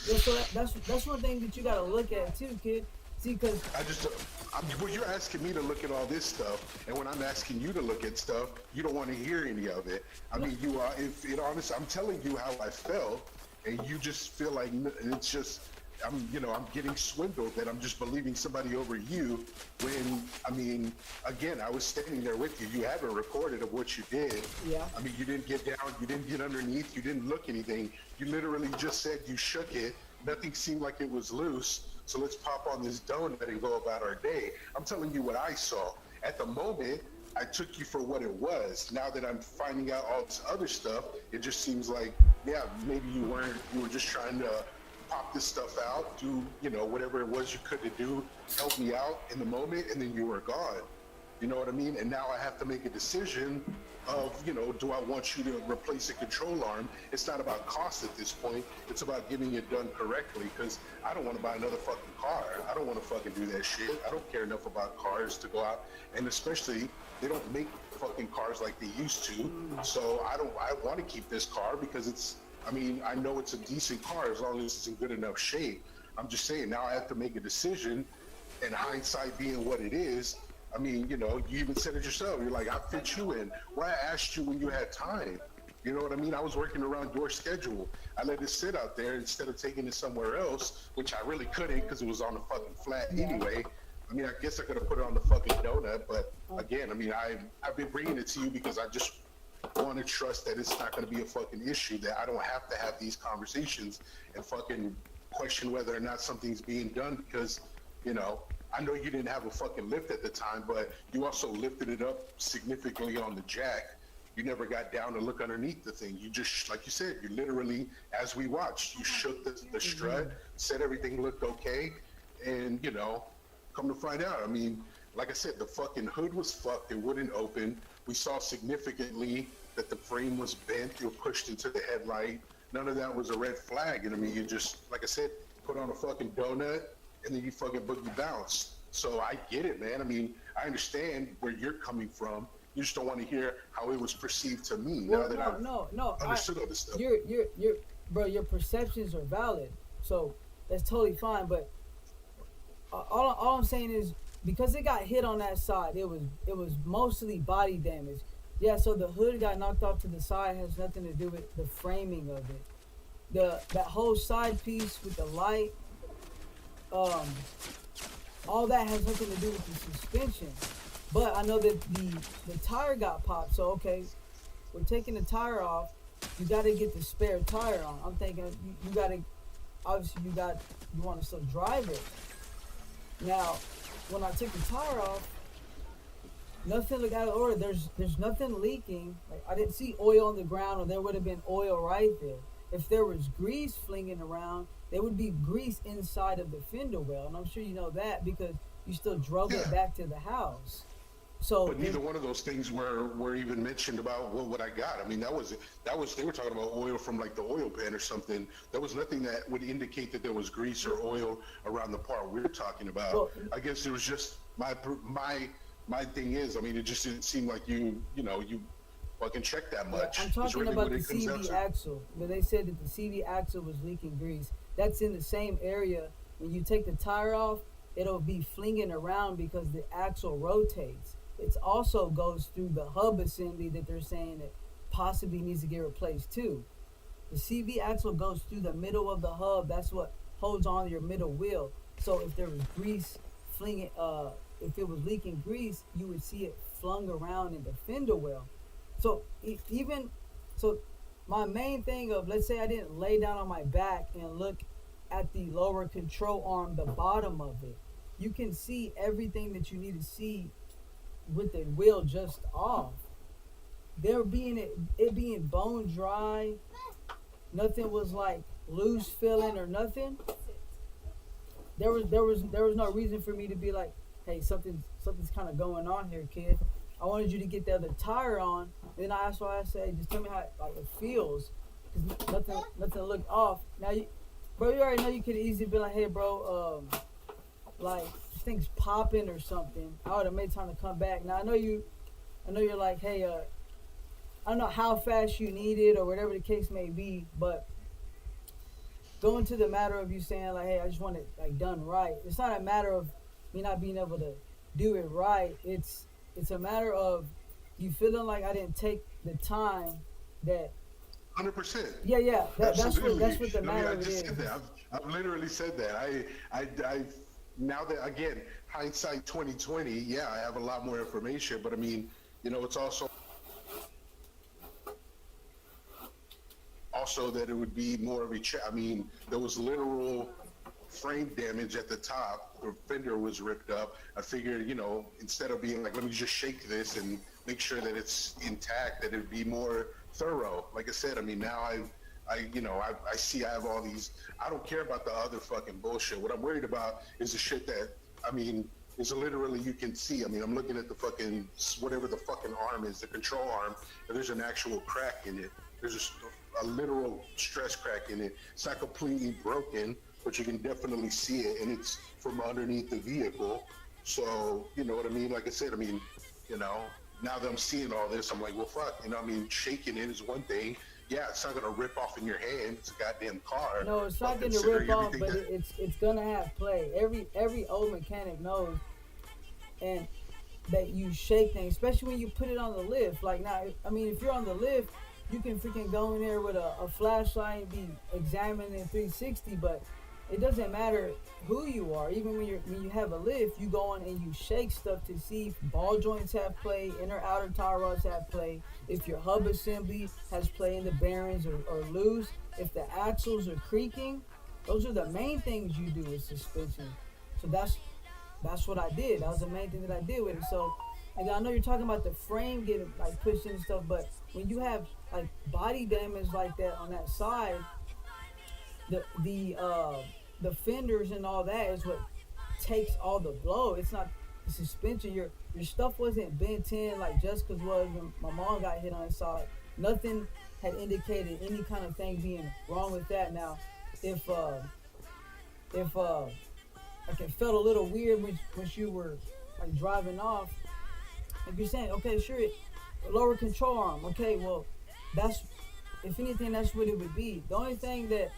Speaker 1: Yeah, so that's one thing that you got to look at too, kid. See, because
Speaker 2: I just, well, you're asking me to look at all this stuff, and when I'm asking you to look at stuff, you don't want to hear any of it. I mean, you are, if it honest, I'm telling you how I felt, and you just feel like it's just, I'm getting swindled that I'm just believing somebody over you when, I mean, again, I was standing there with you. You have a recorded of what you did.
Speaker 1: yeah,
Speaker 2: I mean, you didn't get down, you didn't get underneath, you didn't look anything. You literally just said you shook it. Nothing seemed like it was loose. So let's pop on this donut and go about our day. I'm telling you what I saw. At the moment, I took you for what it was. Now that I'm finding out all this other stuff, it just seems like, yeah, maybe you were just trying to pop this stuff out, do, whatever it was you could to do, help me out in the moment, and then you were gone. You know what I mean? And now I have to make a decision of, do I want you to replace a control arm? It's not about cost at this point. It's about getting it done correctly, because I don't want to buy another fucking car. I don't want to fucking do that shit. I don't care enough about cars to go out. And especially, they don't make fucking cars like they used to. So I want to keep this car because I know it's a decent car as long as it's in good enough shape. I'm just saying, now I have to make a decision, and hindsight being what it is, I mean, you even said it yourself. You're like, I fit you in. Well, I asked you when you had time. You know what I mean? I was working around your schedule. I let it sit out there instead of taking it somewhere else, which I really couldn't because it was on the fucking flat anyway. I mean, I guess I could have put it on the fucking donut, but again, I mean, I've been bringing it to you because I just want to trust that it's not going to be a fucking issue, that I don't have to have these conversations and fucking question whether or not something's being done because, I know you didn't have a fucking lift at the time, but you also lifted it up significantly on the jack. You never got down to look underneath the thing. You just, like you said, you literally, as we watched, you shook the strut, said everything looked okay, and, come to find out, I mean, like I said, the fucking hood was fucked. It wouldn't open. We saw significantly that the frame was bent. You were pushed into the headlight. None of that was a red flag. And I mean, you just, like I said, put on a fucking donut, and then you fucking boogie bounce. So I get it, man. I mean, I understand where you're coming from. You just don't want to hear how it was perceived to me now that I've understood all this stuff.
Speaker 1: Bro, your perceptions are valid. So that's totally fine. But all I'm saying is because it got hit on that side, it was mostly body damage. Yeah, so the hood got knocked off to the side has nothing to do with the framing of it. That whole side piece with the light, all that has nothing to do with the suspension. But I know that the tire got popped. So okay, we're taking the tire off. You got to get the spare tire on. I'm thinking you got to, obviously you want to still drive it. Now, when I took the tire off, nothing looked out of order. There's nothing leaking. Like, I didn't see oil on the ground, or there would have been oil right there. If there was grease flinging around, there would be grease inside of the fender well, and I'm sure you know that because you still drove it back to the house. So,
Speaker 2: but neither one of those things were even mentioned about what I got. I mean, that was they were talking about oil from like the oil pan or something. There was nothing that would indicate that there was grease or oil around the part we're talking about.
Speaker 1: Well,
Speaker 2: I guess it was just my thing is, I mean, it just didn't seem like you fucking checked that much.
Speaker 1: I'm
Speaker 2: It's
Speaker 1: talking
Speaker 2: really
Speaker 1: about
Speaker 2: what
Speaker 1: the
Speaker 2: it comes down
Speaker 1: CV
Speaker 2: to.
Speaker 1: axle. Where they said that the CV axle was leaking grease. that's in the same area. When you take the tire off, it'll be flinging around because the axle rotates. It also goes through the hub assembly that they're saying that possibly needs to get replaced too. The CV axle goes through the middle of the hub. That's what holds on to your middle wheel. So if there was grease flinging, if it was leaking grease, you would see it flung around in the fender well. So even so, my main thing of, let's say I didn't lay down on my back and look at the lower control arm, the bottom of it, you can see everything that you need to see with the wheel just off. There being it being bone dry, nothing was like loose feeling or nothing. There was no reason for me to be like, hey, something's kind of going on here, kid. I wanted you to get the other tire on, and then that's why I say, just tell me how like it feels, cause nothing looked off. Now bro, you already know you could easily be like, hey, bro, like this thing's popping or something. I would have made time to come back. Now I know you're like, hey, I don't know how fast you need it or whatever the case may be, but going to the matter of you saying like, hey, I just want it like done right. It's not a matter of me not being able to do it right. It's a matter of you feeling like I didn't take the time that.
Speaker 2: 100%.
Speaker 1: Yeah. That's
Speaker 2: Absolutely.
Speaker 1: what the matter
Speaker 2: I
Speaker 1: of it
Speaker 2: just
Speaker 1: is.
Speaker 2: said that. I've literally said that. I now that again, hindsight 2020. Yeah, I have a lot more information, but I mean, it's also that it would be more of a I mean, there was literal frame damage at the top. The fender was ripped up. I figured, instead of being like, let me just shake this and make sure that it's intact, that it'd be more thorough. Like I said, I mean, now I see I have all these. I don't care about the other fucking bullshit. What I'm worried about is the shit that, I mean, is literally you can see. I mean, I'm looking at the fucking, whatever the fucking arm is, the control arm, and there's an actual crack in it. There's just a literal stress crack in it. It's not completely broken, but you can definitely see it, and it's from underneath the vehicle. So, you know what I mean? Like I said, I mean, now that I'm seeing all this, I'm like, well, fuck, I mean, shaking it is one thing. Yeah, it's not gonna rip off in your hand. It's a goddamn car.
Speaker 1: No, it's not gonna rip off, but it's gonna have play. Every old mechanic knows, and that you shake things, especially when you put it on the lift. Like now, I mean, if you're on the lift, you can freaking go in there with a flashlight and be examining 360, but it doesn't matter who you are. Even when you have a lift, you go on and you shake stuff to see if ball joints have play, inner outer tie rods have play, if your hub assembly has play in the bearings or loose, if the axles are creaking. Those are the main things you do with suspension. So that's what I did. That was the main thing that I did with it. So, and I know you're talking about the frame getting like pushed in and stuff, but when you have like body damage like that on that side, the fenders and all that is what takes all the blow. It's not the suspension. Your stuff wasn't bent in like Jessica's was when my mom got hit on the side. Nothing had indicated any kind of thing being wrong with that. Now, if like it felt a little weird when you were like driving off, like you're saying, okay, sure, lower control arm. Okay, well, that's, if anything, that's what it would be. The only thing that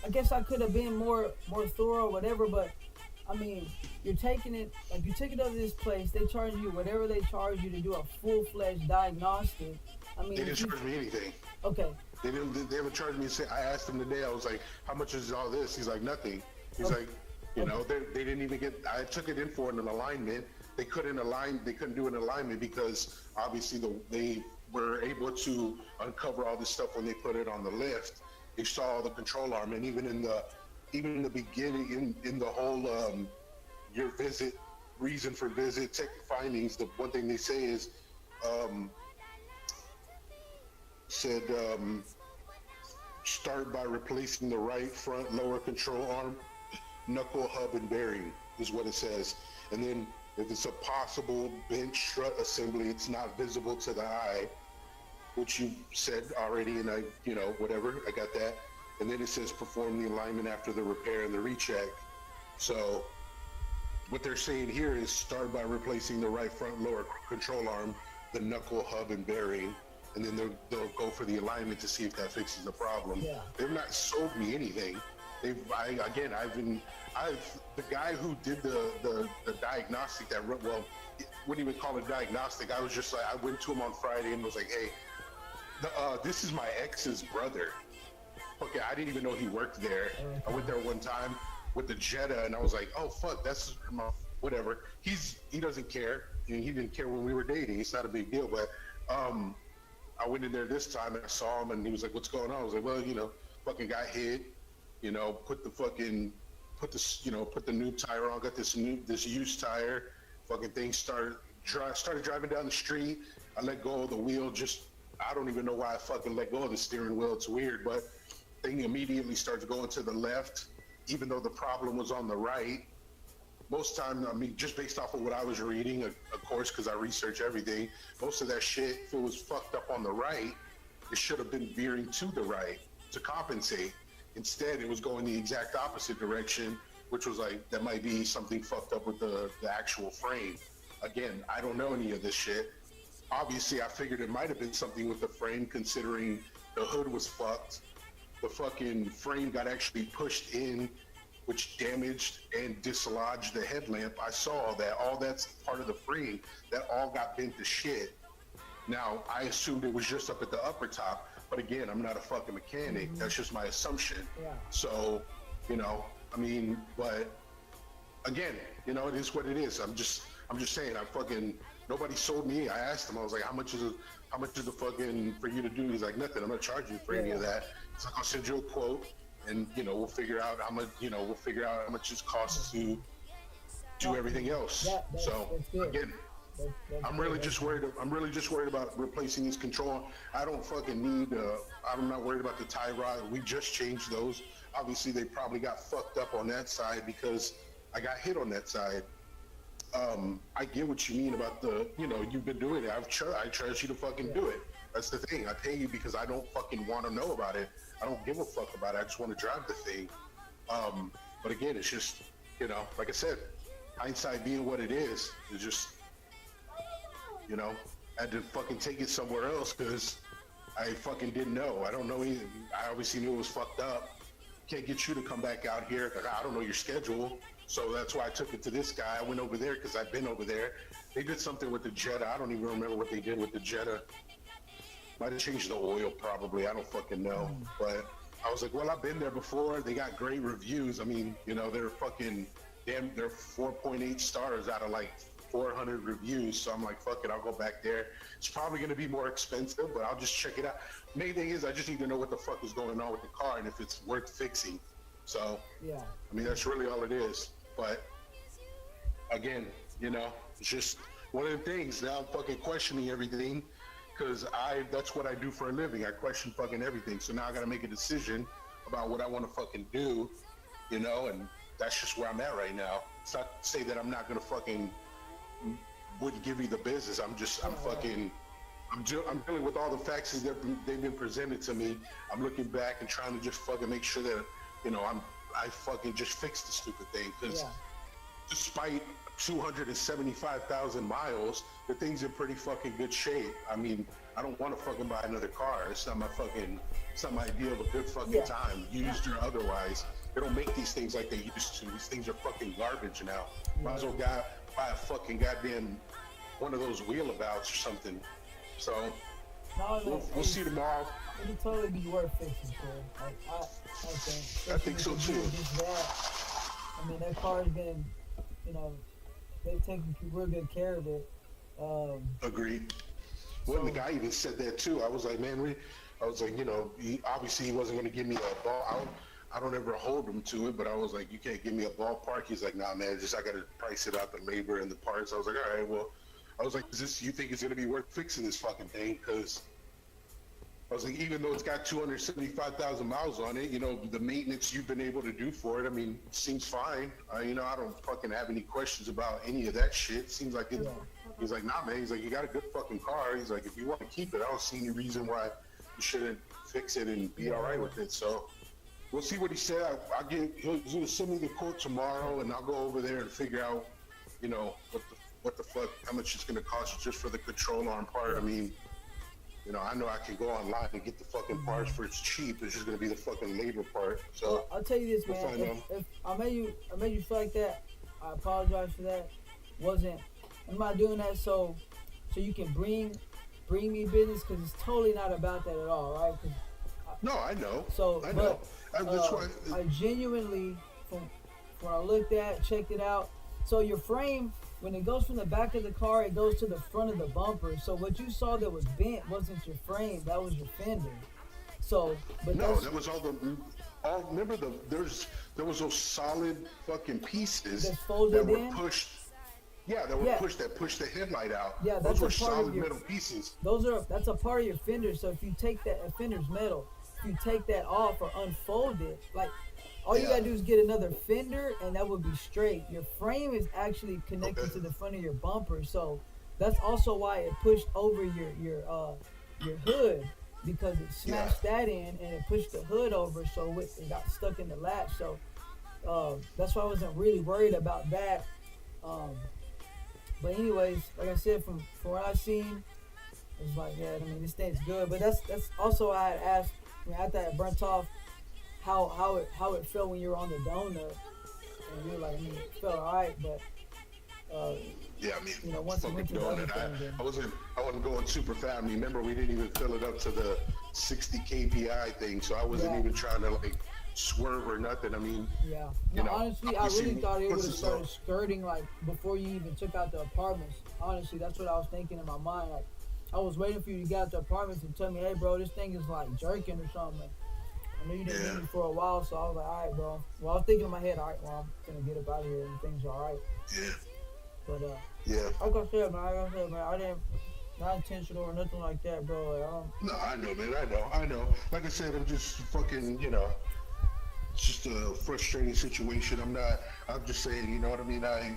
Speaker 1: I guess I could have been more thorough or whatever, but I mean, you're taking it, like you took it over to this place, they charge you whatever they charge you to do a full-fledged diagnostic. I mean,
Speaker 2: they didn't charge me anything.
Speaker 1: Okay.
Speaker 2: They haven't charged me. I asked him today, I was like, how much is all this? He's like, nothing. He's
Speaker 1: Okay.
Speaker 2: like, they didn't even get, I took it in for an alignment. They couldn't do an alignment because obviously they were able to uncover all this stuff when they put it on the lift. They saw the control arm, and even in the beginning, in the whole your reason for visit, tech findings, the one thing they say is start by replacing the right front lower control arm, knuckle, hub, and bearing is what it says. And then if it's a possible bent strut assembly, it's not visible to the eye, which you said already, and I, whatever, I got that. And then it says perform the alignment after the repair and the recheck. So what they're saying here is start by replacing the right front lower control arm, the knuckle, hub, and bearing. and then they'll go for the alignment to see if that fixes the problem.
Speaker 1: Yeah.
Speaker 2: They've not sold me anything. I've the guy who did the diagnostic that well, wouldn't even call it diagnostic. I was just like, I went to him on Friday and was like, hey, this is my ex's brother. Okay, I didn't even know he worked there. I went there one time with the Jetta, and I was like, oh fuck, that's my whatever. He doesn't care. And he didn't care when we were dating. It's not a big deal. But I went in there this time and I saw him, and he was like, what's going on? I was like, well, fucking got hit. Put the new tire on. Got this used tire. Fucking thing started driving down the street. I let go of the wheel. I don't even know why I fucking let go of the steering wheel. It's weird, but thing immediately starts going to the left, even though the problem was on the right. Most time, I mean, just based off of what I was reading, of course, because I research everything, most of that shit, if it was fucked up on the right, it should have been veering to the right to compensate. Instead, it was going the exact opposite direction, which was like, that might be something fucked up with the actual frame. Again, I don't know any of this shit. Obviously, I figured it might have been something with the frame, considering the hood was fucked. The fucking frame got actually pushed in, which damaged and dislodged the headlamp. I saw that. All that's part of the frame. That all got bent to shit. Now, I assumed it was just up at the upper top. But again, I'm not a fucking mechanic. That's just my assumption.
Speaker 1: Yeah.
Speaker 2: So, but again, it is what it is. I'm just saying, nobody sold me. I asked him, I was like, how much is the fucking for you to do? He's like, nothing. I'm not charging you for any of that. It's like, I'll send you a quote, and we'll figure out how much. We'll figure out how much it costs to do everything else. So again, I'm really just worried about replacing his control. I don't fucking need. I'm not worried about the tie rod. We just changed those. Obviously, they probably got fucked up on that side because I got hit on that side. I get what you mean about you've been doing it. I trust you to fucking do it. That's the thing. I pay you because I don't fucking want to know about it. I don't give a fuck about it. I just want to drive the thing. But again, it's just, like I said, hindsight being what it is, it's just, I had to fucking take it somewhere else because I fucking didn't know. I don't know either. I obviously knew it was fucked up. Can't get you to come back out here. I don't know your schedule. So that's why I took it to this guy. I went over there because I've been over there. They did something with the Jetta. I don't even remember what they did with the Jetta. Might have changed the oil probably. I don't fucking know. But I was like, well, I've been there before. They got great reviews. I mean, they're fucking damn. They're 4.8 stars out of like 400 reviews. So I'm like, fuck it. I'll go back there. It's probably going to be more expensive, but I'll just check it out. Main thing is I just need to know what the fuck is going on with the car and if it's worth fixing. So, yeah. I mean, that's really all it is. But again, it's just one of the things. Now I'm fucking questioning everything because that's what I do for a living. I question fucking everything. So now I got to make a decision about what I want to fucking do, and that's just where I'm at right now. It's not to say that I'm not going to fucking wouldn't give you the business. I'm dealing with all the facts that they've been presented to me. I'm looking back and trying to just fucking make sure that, I fucking just fixed the stupid thing because despite 275,000 miles, the thing's in pretty fucking good shape. I mean, I don't want to fucking buy another car. It's not my idea of a good fucking time, used or otherwise. They don't make these things like they used to. These things are fucking garbage now. Might as well buy a fucking goddamn one of those wheelabouts or something. So we'll see tomorrow.
Speaker 1: It'd totally be worth fixing, bro. I think
Speaker 2: so too.
Speaker 1: I mean, that car's been, they've taken real good care of it.
Speaker 2: Agreed. Well, the guy even said that too. I was like, man, obviously he wasn't going to give me a ball. I don't ever hold him to it, but I was like, you can't give me a ballpark. He's like, nah, man, I got to price it out, the labor and the parts. I was like, all right, well, I was like, you think it's going to be worth fixing this fucking thing? Because I was like, even though it's got 275,000 miles on it, the maintenance you've been able to do for it, I mean, seems fine. I don't fucking have any questions about any of that shit. Seems like it. He's like, nah, man. He's like, you got a good fucking car. He's like, if you want to keep it, I don't see any reason why you shouldn't fix it and be all right with it. So we'll see what he said. He'll send me the quote tomorrow, and I'll go over there and figure out, what the fuck, how much it's going to cost just for the control arm part. I mean, You know, I know I can go online and get the fucking parts for it's cheap. It's just gonna be the fucking labor part. So
Speaker 1: Well, I'll tell you this,
Speaker 2: we'll
Speaker 1: man.
Speaker 2: find out.
Speaker 1: If I made you feel like that, I apologize for that. Wasn't I'm not doing that so you can bring me business because it's totally not about that at all, right? 'Cause
Speaker 2: No, I know.
Speaker 1: So,
Speaker 2: I know. That's why.
Speaker 1: I genuinely, from when I looked at, checked it out. So your frame, when it goes from the back of the car, it goes to the front of the bumper. So what you saw that was bent wasn't your frame, that was your fender. So, but
Speaker 2: No,
Speaker 1: that's,
Speaker 2: that was all the. Remember there was those solid fucking pieces
Speaker 1: That's folded
Speaker 2: that were
Speaker 1: in?
Speaker 2: pushed. Yeah, that were
Speaker 1: Yeah.
Speaker 2: pushed that pushed the headlight out.
Speaker 1: Yeah,
Speaker 2: those
Speaker 1: that's
Speaker 2: were
Speaker 1: a part of
Speaker 2: solid
Speaker 1: your-
Speaker 2: metal pieces.
Speaker 1: that's a part of your fender. So if you take that, a fender's metal, if you take that off or unfold it, like all you
Speaker 2: Yeah.
Speaker 1: gotta do is get another fender and that would be straight. Your frame is actually connected
Speaker 2: Okay.
Speaker 1: to the front of your bumper, so that's also why it pushed over your hood because it smashed that in and it pushed the hood over, so it got stuck in the latch. So that's why I wasn't really worried about that. But anyways, like I said, from what I've seen, it's like, yeah, I mean, this thing's good. But that's also I had asked, I mean, after I burnt off, how it felt when you were on the donut, and you were like, I mean, it felt alright, but
Speaker 2: Yeah, I mean,
Speaker 1: you know, once you
Speaker 2: fucking
Speaker 1: went to the
Speaker 2: doing
Speaker 1: other
Speaker 2: it.
Speaker 1: thing, then-
Speaker 2: I wasn't going super fast. I mean, remember we didn't even fill it up to the 60 kpI thing, so I wasn't
Speaker 1: Yeah.
Speaker 2: even trying to like swerve or nothing. I mean,
Speaker 1: yeah.
Speaker 2: You
Speaker 1: No,
Speaker 2: know,
Speaker 1: honestly, I
Speaker 2: obviously,
Speaker 1: really thought it would
Speaker 2: once
Speaker 1: have
Speaker 2: it's
Speaker 1: started
Speaker 2: all-
Speaker 1: skirting like before you even took out the apartments. Honestly, that's what I was thinking in my mind. Like, I was waiting for you to get out the apartments and tell me, hey, bro, this thing is like jerking or something. I know you didn't
Speaker 2: Yeah.
Speaker 1: get me for a while, so I was like, all right, bro. Well, I was thinking in my head, all right, well, I'm gonna get up out of here and things are all right.
Speaker 2: yeah,
Speaker 1: But
Speaker 2: yeah.
Speaker 1: like I said, man, I didn't, not intentional or nothing like that, bro. Like, I don't,
Speaker 2: No, I know, man. I know. Like I said, I'm just fucking, you know, it's just a frustrating situation. I'm just saying, you know what I mean? I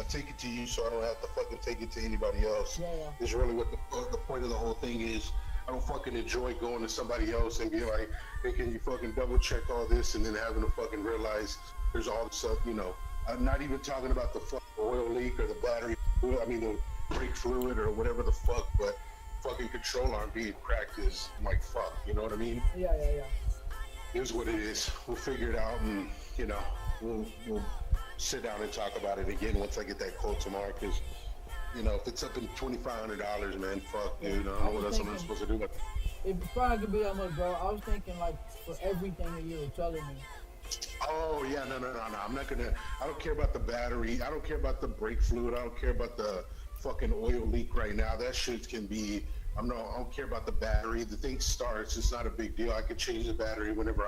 Speaker 2: take it to you so I don't have to fucking take it to anybody else.
Speaker 1: Yeah, yeah.
Speaker 2: Is really what the point of the whole thing is. I don't fucking enjoy going to somebody else and being like, hey, can you fucking double check all this, and then having to fucking realize there's all this stuff, you know. I'm not even talking about the fucking oil leak or the battery fluid, I mean the brake fluid or whatever the fuck, but fucking control arm being cracked is like fuck, you know what I mean?
Speaker 1: yeah.
Speaker 2: It is what it is. We'll figure it out, and you know, we'll sit down and talk about it again once I get that quote tomorrow. Because you know, if it's up in $2,500, man, fuck, dude. I don't know what else I'm supposed to do. But
Speaker 1: It's probably gonna be that much, bro. I was thinking like for everything that you were telling me.
Speaker 2: oh yeah, no. I'm not gonna. I don't care about the battery. I don't care about the brake fluid. I don't care about the fucking oil leak right now. That shit can be. I don't care about the battery. The thing starts. It's not a big deal. I can change the battery whenever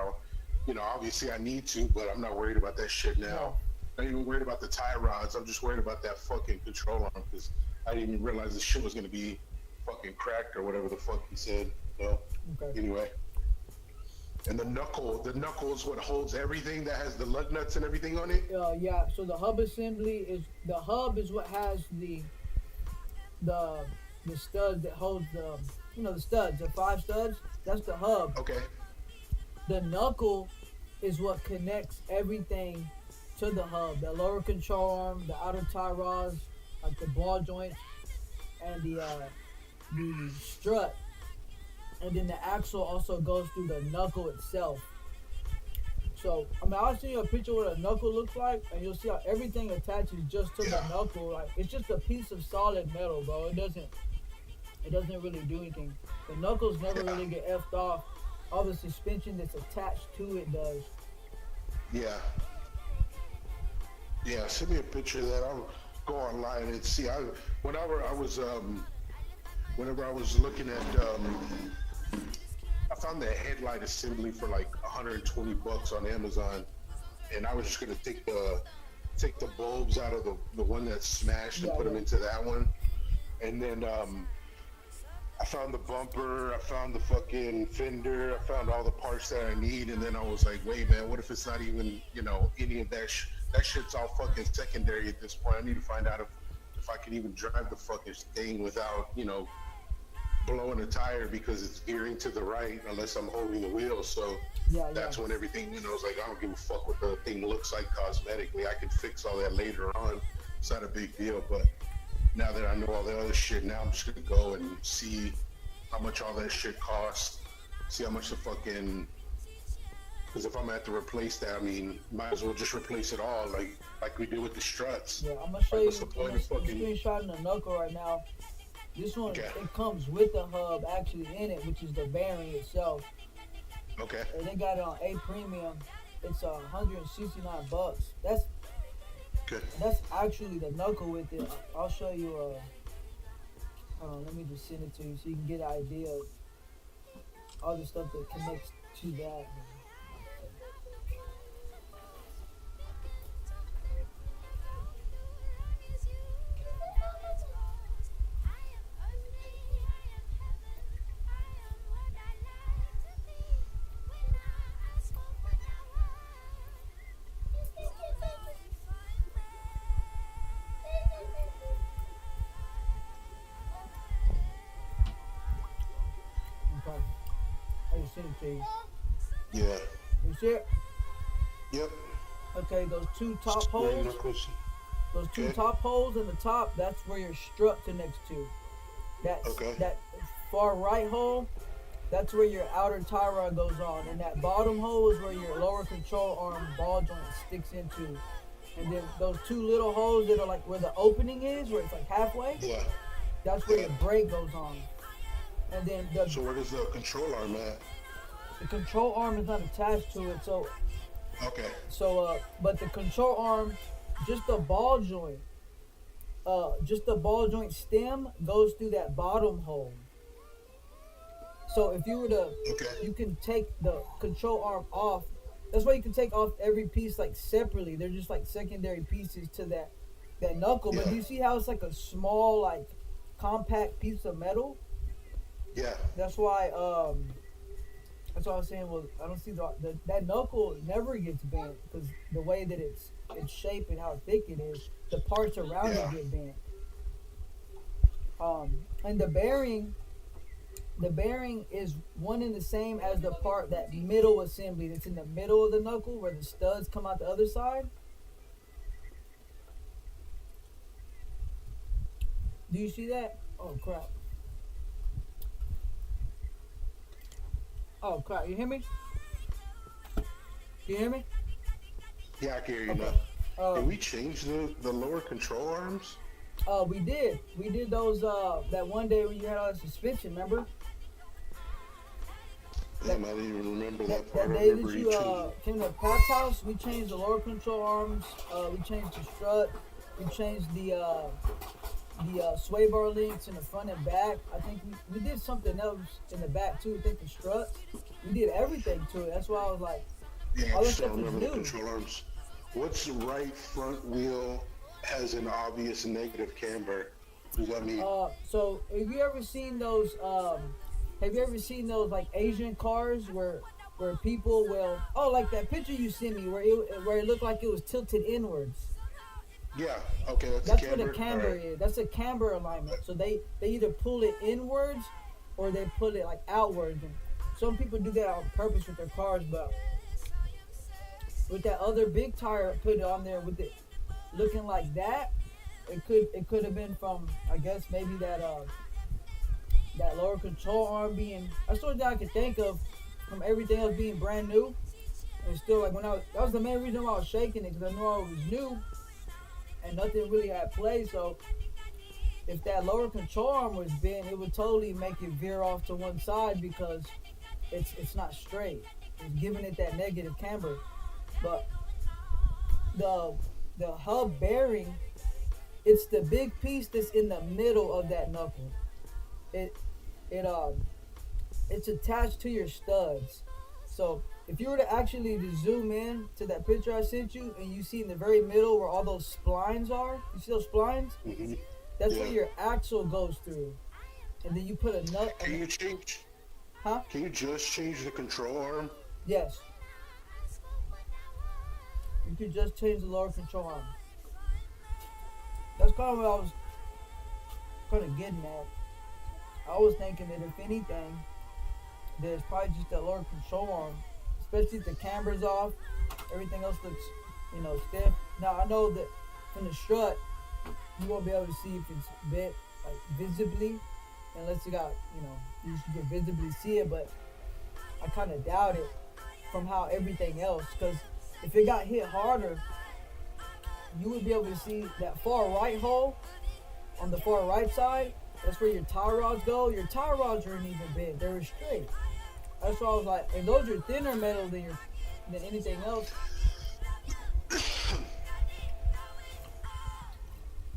Speaker 2: you know, obviously I need to, but I'm not worried about that shit now. Not even worried about the tie rods. I'm just worried about that fucking control arm because I didn't even realize this shit was gonna be fucking cracked or whatever the fuck he said. So
Speaker 1: Okay.
Speaker 2: anyway. And the knuckle is what holds everything that has the lug nuts and everything on it.
Speaker 1: Yeah. So the hub assembly is what has the stud that holds the studs, the 5 studs. That's the hub.
Speaker 2: Okay.
Speaker 1: The knuckle is what connects everything to the hub. The lower control arm, the outer tie rods, like the ball joints, and the strut. And then the axle also goes through the knuckle itself. So, I mean, I'll send you a picture of what a knuckle looks like, and you'll see how everything attaches just to the knuckle. Like, it's just a piece of solid metal, bro. It doesn't really do anything. The knuckles never really get effed off. All the suspension that's attached to it does.
Speaker 2: Yeah. Yeah, send me a picture of that. I'll go online and see. Whenever I was looking at, I found the headlight assembly for like $120 on Amazon, and I was just gonna take the bulbs out of the one that's smashed and put them into that one, and then I found the bumper, I found the fucking fender, I found all the parts that I need, and then I was like, wait, man, what if it's not even, you know, any of that that shit's all fucking secondary at this point. I need to find out if I can even drive the fucking thing without, you know, blowing a tire because it's gearing to the right unless I'm holding the wheel. So that's when everything, you know, I was like, I don't give a fuck what the thing looks like cosmetically. I can fix all that later on. It's not a big deal, but now that I know all the other shit, now I'm just gonna go and see how much all that shit costs. See how much the fucking. Because if I'm gonna have to replace that, I mean, might as well just replace it all, like we did with the struts.
Speaker 1: Yeah, I'm gonna show
Speaker 2: Like,
Speaker 1: you.
Speaker 2: what's the
Speaker 1: I'm
Speaker 2: point of fucking?
Speaker 1: screenshotting the knuckle right now. This one,
Speaker 2: Okay.
Speaker 1: it comes with the hub actually in it, which is the bearing itself.
Speaker 2: Okay.
Speaker 1: And they got it on A Premium. It's $169.
Speaker 2: Good.
Speaker 1: That's actually the knuckle with it. I'll show you. Hold on, let me just send it to you so you can get an idea of all the stuff that connects to that. Okay, I just sent it to you.
Speaker 2: Yeah.
Speaker 1: You see it?
Speaker 2: Yep.
Speaker 1: Okay, those two top
Speaker 2: Square
Speaker 1: holes.
Speaker 2: knuckles.
Speaker 1: Those two
Speaker 2: Okay.
Speaker 1: top holes in the top, that's where your strut connects to.
Speaker 2: Okay.
Speaker 1: That far right hole, that's where your outer tie rod goes on. And that bottom hole is where your lower control arm ball joint sticks into. And then those two little holes that are like where the opening is, where it's like halfway,
Speaker 2: Yeah.
Speaker 1: that's where
Speaker 2: Yeah.
Speaker 1: your brake goes on. And then
Speaker 2: So where does the control arm at?
Speaker 1: the control arm is not attached to it.
Speaker 2: Okay.
Speaker 1: But the control arm, just the ball joint, stem goes through that bottom hole. So if you were to,
Speaker 2: Okay.
Speaker 1: you can take the control arm off. That's why you can take off every piece like separately. They're just like secondary pieces to that knuckle. But
Speaker 2: Yeah.
Speaker 1: do you see how it's like a small, like compact piece of metal?
Speaker 2: Yeah.
Speaker 1: That's why that's what I was saying. Was I don't see that knuckle never gets bent because the way that it's shaped and how thick it is, the parts around
Speaker 2: Yeah.
Speaker 1: it get bent. And the bearing is one and the same as the part, that middle assembly that's in the middle of the knuckle where the studs come out the other side. Do you see that? Oh crap. Oh crap, you hear me? You hear me?
Speaker 2: Yeah, I can hear you
Speaker 1: Okay.
Speaker 2: now. Did we change the lower control arms?
Speaker 1: We did. We did those that one day when you had all the suspension, remember?
Speaker 2: Damn, I didn't even remember that
Speaker 1: That
Speaker 2: part. I
Speaker 1: day
Speaker 2: remember
Speaker 1: that
Speaker 2: you
Speaker 1: you
Speaker 2: changed.
Speaker 1: came to Pat's house, we changed the lower control arms, we changed the strut, we changed the sway bar links in the front and back. I think we did something else in the back too. I think the struts. We did everything to it. That's why I was like,
Speaker 2: Yeah,
Speaker 1: all
Speaker 2: I
Speaker 1: that
Speaker 2: just
Speaker 1: stuff
Speaker 2: don't
Speaker 1: is
Speaker 2: remember the
Speaker 1: new.
Speaker 2: control arms. What's the right front wheel has an obvious negative camber? What does that mean?
Speaker 1: So have you ever seen those? Have you ever seen those like Asian cars where people will, oh, like that picture you sent me where it looked like it was tilted inwards.
Speaker 2: Yeah. Okay, that's
Speaker 1: That's
Speaker 2: a
Speaker 1: what a
Speaker 2: camber.
Speaker 1: camber
Speaker 2: Alright.
Speaker 1: is. That's a camber alignment. So they either pull it inwards or they pull it like outwards. And some people do that on purpose with their cars, but with that other big tire put it on there with it looking like that, it could have been from, I guess, maybe that lower control arm being, that's the only thing I could think of from everything else being brand new. And still, like that was the main reason why I was shaking it, because I knew I was new and nothing really had play. So if that lower control arm was bent, it would totally make it veer off to one side because it's not straight. It's giving it that negative camber. But the hub bearing, it's the big piece that's in the middle of that knuckle. It's attached to your studs. So if you were to actually zoom in to that picture I sent you, and you see in the very middle where all those splines are, you see those splines?
Speaker 2: Mm-hmm.
Speaker 1: That's
Speaker 2: Yeah.
Speaker 1: where your axle goes through. And then you put a nut.
Speaker 2: Can you change?
Speaker 1: Huh?
Speaker 2: Can you just change the control arm?
Speaker 1: Yes. You could just change the lower control arm. That's kind of what I was kind of getting at. I was thinking that if anything, there's probably just that lower control arm, especially if the camber's off, everything else looks, stiff. Now I know that from the strut, you won't be able to see if it's bent like visibly, unless you got, you can visibly see it. But I kind of doubt it from how everything else. Because if it got hit harder, you would be able to see that far right hole on the far right side. That's where your tie rods go. Your tie rods aren't even bent; they're straight. That's why I was like, and those are thinner metal than anything else.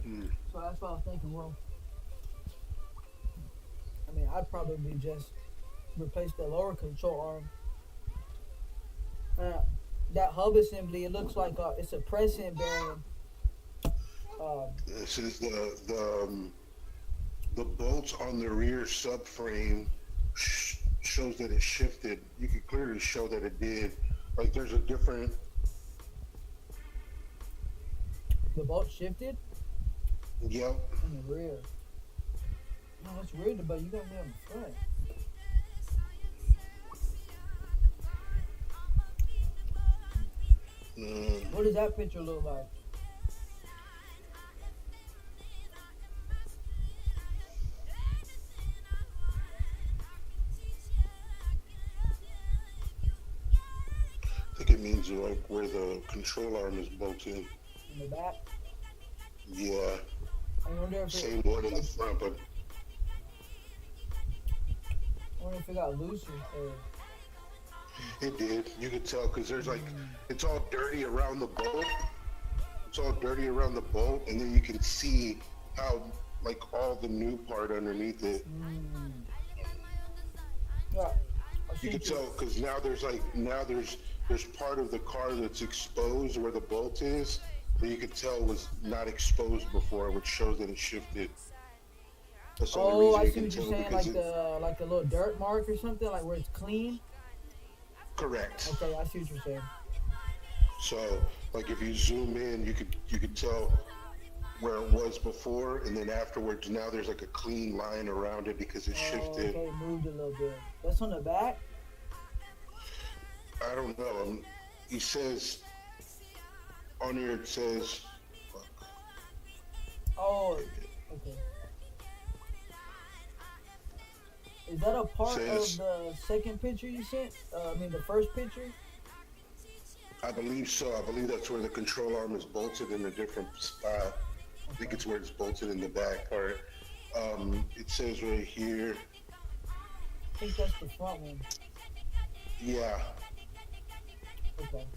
Speaker 2: Mm.
Speaker 1: So that's what I was thinking. Well, I mean, I'd probably just replace the lower control arm. That hub assembly, it looks like it's a press-in bearing. Um,
Speaker 2: This is the bolts on the rear subframe shows that it shifted. You can clearly show that it did. Like there's a different.
Speaker 1: the bolt shifted
Speaker 2: Yep.
Speaker 1: in the rear. No, that's weird, but you got me on the front. What does that picture look like?
Speaker 2: I think it means like where the control arm is bolted.
Speaker 1: In the back?
Speaker 2: Yeah.
Speaker 1: I wonder if
Speaker 2: Same one in the front, but
Speaker 1: it got looser.
Speaker 2: it did. You could tell because there's like it's all dirty around the bolt. It's all dirty around the bolt, and then you can see how like all the new part underneath it.
Speaker 1: Yeah.
Speaker 2: You can tell because there's part of the car that's exposed where the bolt is that you could tell was not exposed before, which shows that it shifted. That's the only
Speaker 1: Oh,
Speaker 2: reason
Speaker 1: I
Speaker 2: you
Speaker 1: see
Speaker 2: can
Speaker 1: what
Speaker 2: tell
Speaker 1: you're saying,
Speaker 2: because
Speaker 1: like a little dirt mark or something, like where it's clean.
Speaker 2: correct.
Speaker 1: Okay, I see what you're saying.
Speaker 2: So like if you zoom in, you could tell where it was before, and then afterwards now there's like a clean line around it because it shifted.
Speaker 1: Okay, it moved a little bit. That's on the back.
Speaker 2: I don't know. He says on here it says. Fuck.
Speaker 1: Oh, okay. Is that a part
Speaker 2: Says-
Speaker 1: of the second picture you sent? I mean, the first picture?
Speaker 2: I believe so. I believe that's where the control arm is bolted in a different spot. I think it's where it's bolted in the back part. It says right here.
Speaker 1: I think that's the front one.
Speaker 2: Yeah.
Speaker 1: Okay.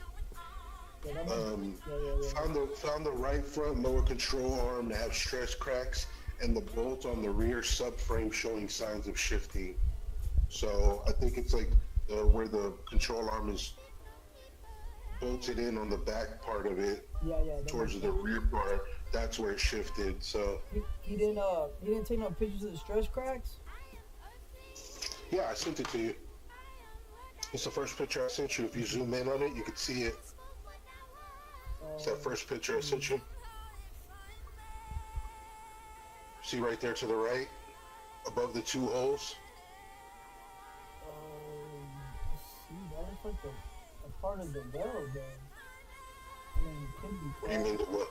Speaker 1: Yeah, that must,
Speaker 2: Found the right front lower control arm to have stress cracks and the bolt on the rear subframe showing signs of shifting. So I think it's like where the control arm is bolted in on the back part of it
Speaker 1: Yeah.
Speaker 2: towards the rear part. That's where it shifted. So
Speaker 1: He didn't take no pictures of the stress cracks.
Speaker 2: yeah, I sent it to you. It's the first picture I sent you. If you zoom in on it, you can see it. It's that first picture I sent you. See right there to the right, above the two holes.
Speaker 1: See, that looks like a part of the weld, though. I mean, it could be.
Speaker 2: What do you mean the what?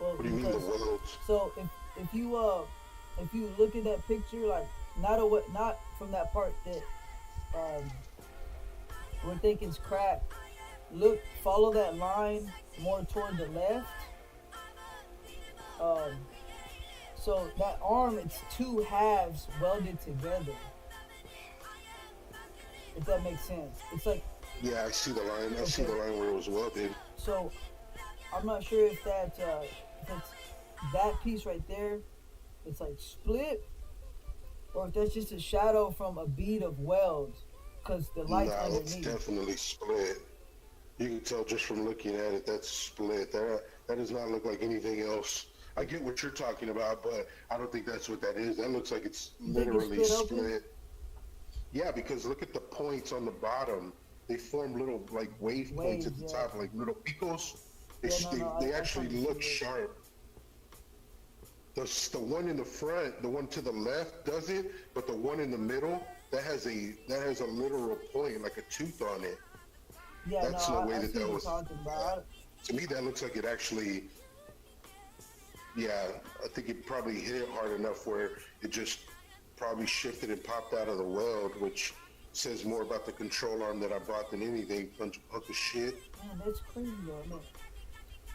Speaker 1: Well,
Speaker 2: What do you mean the
Speaker 1: because-
Speaker 2: welds?
Speaker 1: So if you look at that picture, like not from that part that we're thinking is cracked. Follow that line more toward the left. So that arm, it's two halves welded together. If that makes sense, it's like
Speaker 2: Yeah, I see the line. I see the line where it was welded.
Speaker 1: so. I'm not sure if it's that piece right there. It's like split, or if that's just a shadow from a bead of weld, because the light's
Speaker 2: Nah, it's
Speaker 1: underneath.
Speaker 2: definitely split. You can tell just from looking at it, that's split. That does not look like anything else. I get what you're talking about, but I don't think that's what that is. That looks like it's
Speaker 1: You think it's
Speaker 2: literally
Speaker 1: split open?
Speaker 2: split. Yeah, because look at the points on the bottom. They form little like wave points at the
Speaker 1: Waves,
Speaker 2: top, like little picos. They,
Speaker 1: Yeah, no,
Speaker 2: they
Speaker 1: I
Speaker 2: actually
Speaker 1: kinda
Speaker 2: look
Speaker 1: see it.
Speaker 2: sharp. The one in the front, the one to the left doesn't, but the one in the middle that has a literal point, like a tooth on it.
Speaker 1: Yeah,
Speaker 2: That's
Speaker 1: no,
Speaker 2: the way
Speaker 1: I
Speaker 2: that
Speaker 1: see
Speaker 2: that
Speaker 1: what you're
Speaker 2: was.
Speaker 1: talking about.
Speaker 2: To me, that looks like it actually. Yeah, I think it probably hit it hard enough where it just probably shifted and popped out of the weld, which says more about the control arm that I bought than anything. Bunch of shit.
Speaker 1: Man, that's crazy though. I mean,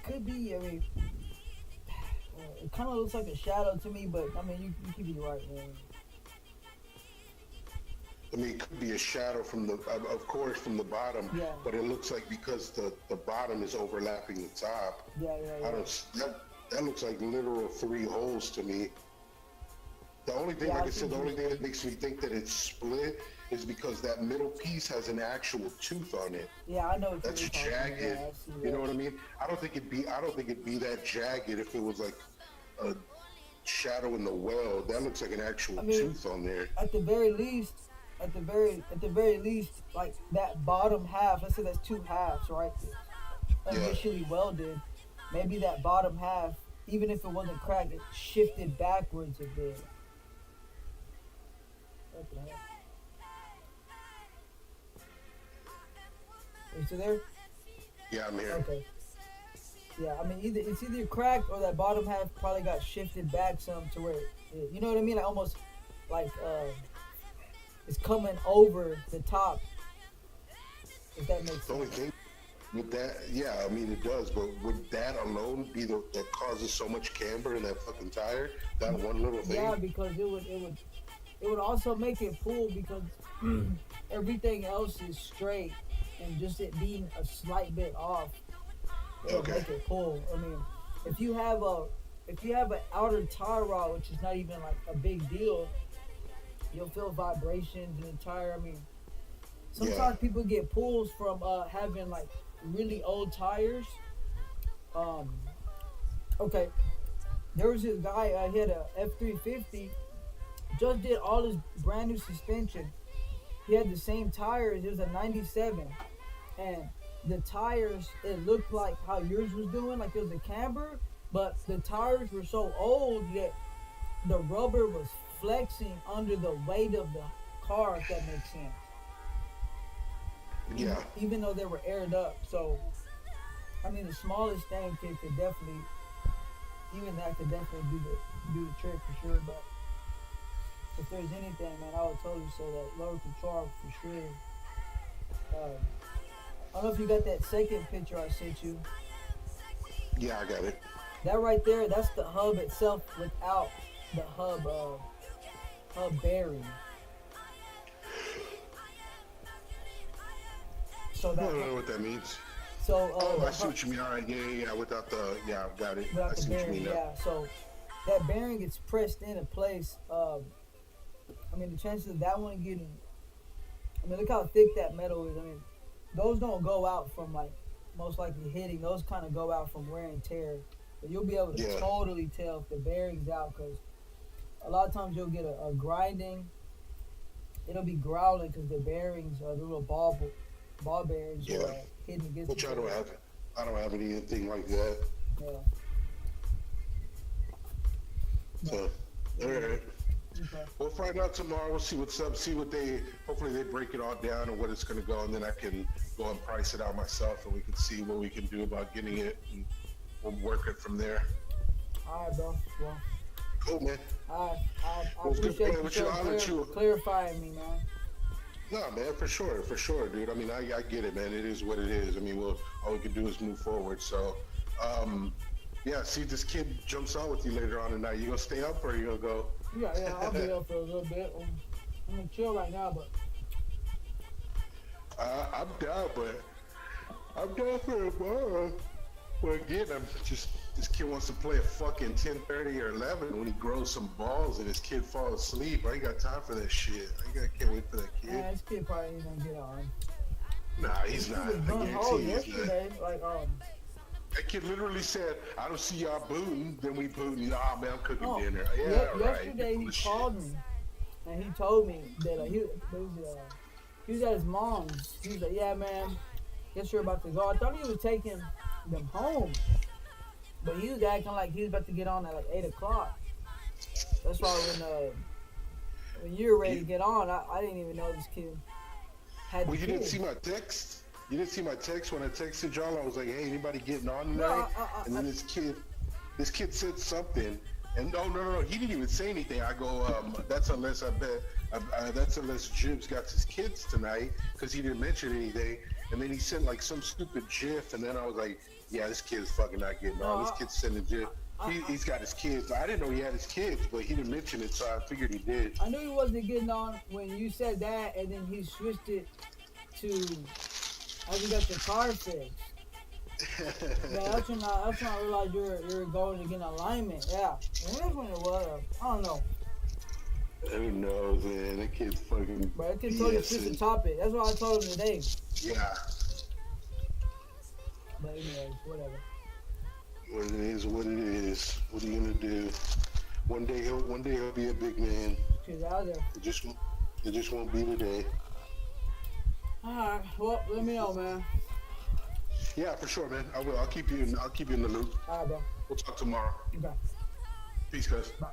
Speaker 1: could be. I mean, it kind of looks like a shadow to me, but I mean, you could be right, man.
Speaker 2: I mean, it could be a shadow from the, of course, from the bottom.
Speaker 1: Yeah.
Speaker 2: But it looks like because the bottom is overlapping the top.
Speaker 1: Yeah.
Speaker 2: I don't. That looks like literal 3 holes to me. The only thing,
Speaker 1: Yeah,
Speaker 2: like I said, the only thing that makes me think that it's split is because that middle piece has an actual tooth on it.
Speaker 1: Yeah, I know. What
Speaker 2: That's
Speaker 1: you're talking
Speaker 2: jagged.
Speaker 1: about. Yeah, I see
Speaker 2: You
Speaker 1: that.
Speaker 2: know what I mean? I don't think it'd be that jagged if it was like a shadow in the weld. That looks like an actual tooth on there.
Speaker 1: At the very least, like that bottom half. Let's say that's 2 halves, right? Initially welded. Maybe that bottom half, even if it wasn't cracked, it shifted backwards a bit. What the heck? Are you still there?
Speaker 2: Yeah, I'm here.
Speaker 1: Okay. Yeah, I mean, it's either cracked or that bottom half probably got shifted back some to where, you know what I mean? Like almost like it's coming over the top. If that makes
Speaker 2: The only
Speaker 1: sense.
Speaker 2: thing with that, yeah, I mean it does, but would that alone be that causes so much camber in that fucking tire? That one little thing?
Speaker 1: Yeah, because it would also make it pull because everything else is straight and just it being a slight bit off, it'll make it pull. I mean, if you have an outer tie rod, which is not even like a big deal, you'll feel vibrations in the tire. I mean, sometimes people get pulls from having like really old tires. Okay, there was this guy. He had a F350. Just did all his brand new suspension. He had the same tires. It was a '97, and the tires, it looked like how yours was doing, like it was a camber, but the tires were so old that the rubber was flexing under the weight of the car, if that makes sense.
Speaker 2: Yeah.
Speaker 1: Even though they were aired up. So, I mean, the smallest thing could definitely, even that could definitely do the trick for sure. But if there's anything, man, I would totally say that lower control for sure. I don't know if you got that second picture I sent you.
Speaker 2: Yeah, I got it.
Speaker 1: That right there, that's the hub itself without the hub bearing. So
Speaker 2: I
Speaker 1: that,
Speaker 2: don't know what that means.
Speaker 1: so
Speaker 2: I see what you mean. All right, yeah, without the, I've got it.
Speaker 1: without
Speaker 2: I
Speaker 1: the
Speaker 2: see what you
Speaker 1: bearing,
Speaker 2: mean now.
Speaker 1: yeah. So that bearing gets pressed into place. I mean, the chances of that one getting, I mean, look how thick that metal is. I mean, those don't go out from like most likely hitting. Those kind of go out from wear and tear. But you'll be able to totally tell if the bearing's out, because a lot of times you'll get a grinding. It'll be growling because the bearings, the little ball bearings, are hitting against.
Speaker 2: Which I don't have anything like that.
Speaker 1: Yeah.
Speaker 2: So, all right.
Speaker 1: Okay.
Speaker 2: We'll find out tomorrow. We'll see what's up. Hopefully they break it all down and what it's going to go, and then I can go and price it out myself, and we can see what we can do about getting it, and we'll work it from there.
Speaker 1: All right, bro. Well,
Speaker 2: Cool, man.
Speaker 1: I
Speaker 2: Well, it's good
Speaker 1: appreciate
Speaker 2: playing with you. I'll let you.
Speaker 1: clarifying me, man.
Speaker 2: No, man, for sure, dude. I mean, I get it, man. It is what it is. I mean, all we can do is move forward. So, yeah. See if this kid jumps on with you later on tonight. You gonna stay up or you gonna go?
Speaker 1: Yeah, I'll be up for a little bit. I'm gonna chill right now, but
Speaker 2: I'm down, but I'm down for tomorrow. Well, again, this kid wants to play a fucking 10:30 or 11 when he grows some balls and his kid falls asleep. I ain't got time for that shit. Can't wait for that kid.
Speaker 1: man, this kid probably ain't gonna get on.
Speaker 2: Nah, he's not.
Speaker 1: He was
Speaker 2: I
Speaker 1: gung ho
Speaker 2: guarantee he's not.
Speaker 1: yesterday, like
Speaker 2: That kid literally said, "I don't see y'all booting." Then we booting. Ah, man, I'm cooking
Speaker 1: oh,
Speaker 2: dinner. Yeah, right.
Speaker 1: yesterday he called me and he told me that he was at his mom's. He was like, "Yeah, man, guess you're about to go." I thought he was taking them home, but he was acting like he was about to get on at like 8 o'clock. That's why when you were ready to get on, I didn't even know this kid had.
Speaker 2: Well,
Speaker 1: the
Speaker 2: you
Speaker 1: kid.
Speaker 2: didn't see my text. You didn't see my text when I texted y'all. I was like, "Hey, anybody getting on tonight?" And then this kid said something, And no, he didn't even say anything. I go, that's unless that's unless Jibs got his kids tonight, because he didn't mention anything. And then he sent like some stupid GIF, and then I was like, yeah, this kid's fucking not getting
Speaker 1: No,
Speaker 2: on. This kid's sending GIF. He's got his kids. I didn't know he had his kids, but he didn't mention it, so I figured he did.
Speaker 1: I knew he wasn't getting on when you said that, and then he switched it to as you got your car fixed. Yeah, that's when I realized you were going to get an alignment. Yeah, and that's when it was. I don't know,
Speaker 2: Who knows, man? That kid's fucking.
Speaker 1: but I can totally switch the topic. That's what I told him today.
Speaker 2: Yeah.
Speaker 1: But anyways, whatever.
Speaker 2: What it is, what it is. What are you gonna do? One day he'll be a big man.
Speaker 1: She's out there.
Speaker 2: It just won't be today.
Speaker 1: All right. Well, let me know, man.
Speaker 2: Yeah, for sure, man. I will. I'll keep you in the loop.
Speaker 1: All right, bro.
Speaker 2: We'll talk tomorrow.
Speaker 1: Okay.
Speaker 2: Peace, guys.
Speaker 1: Bye.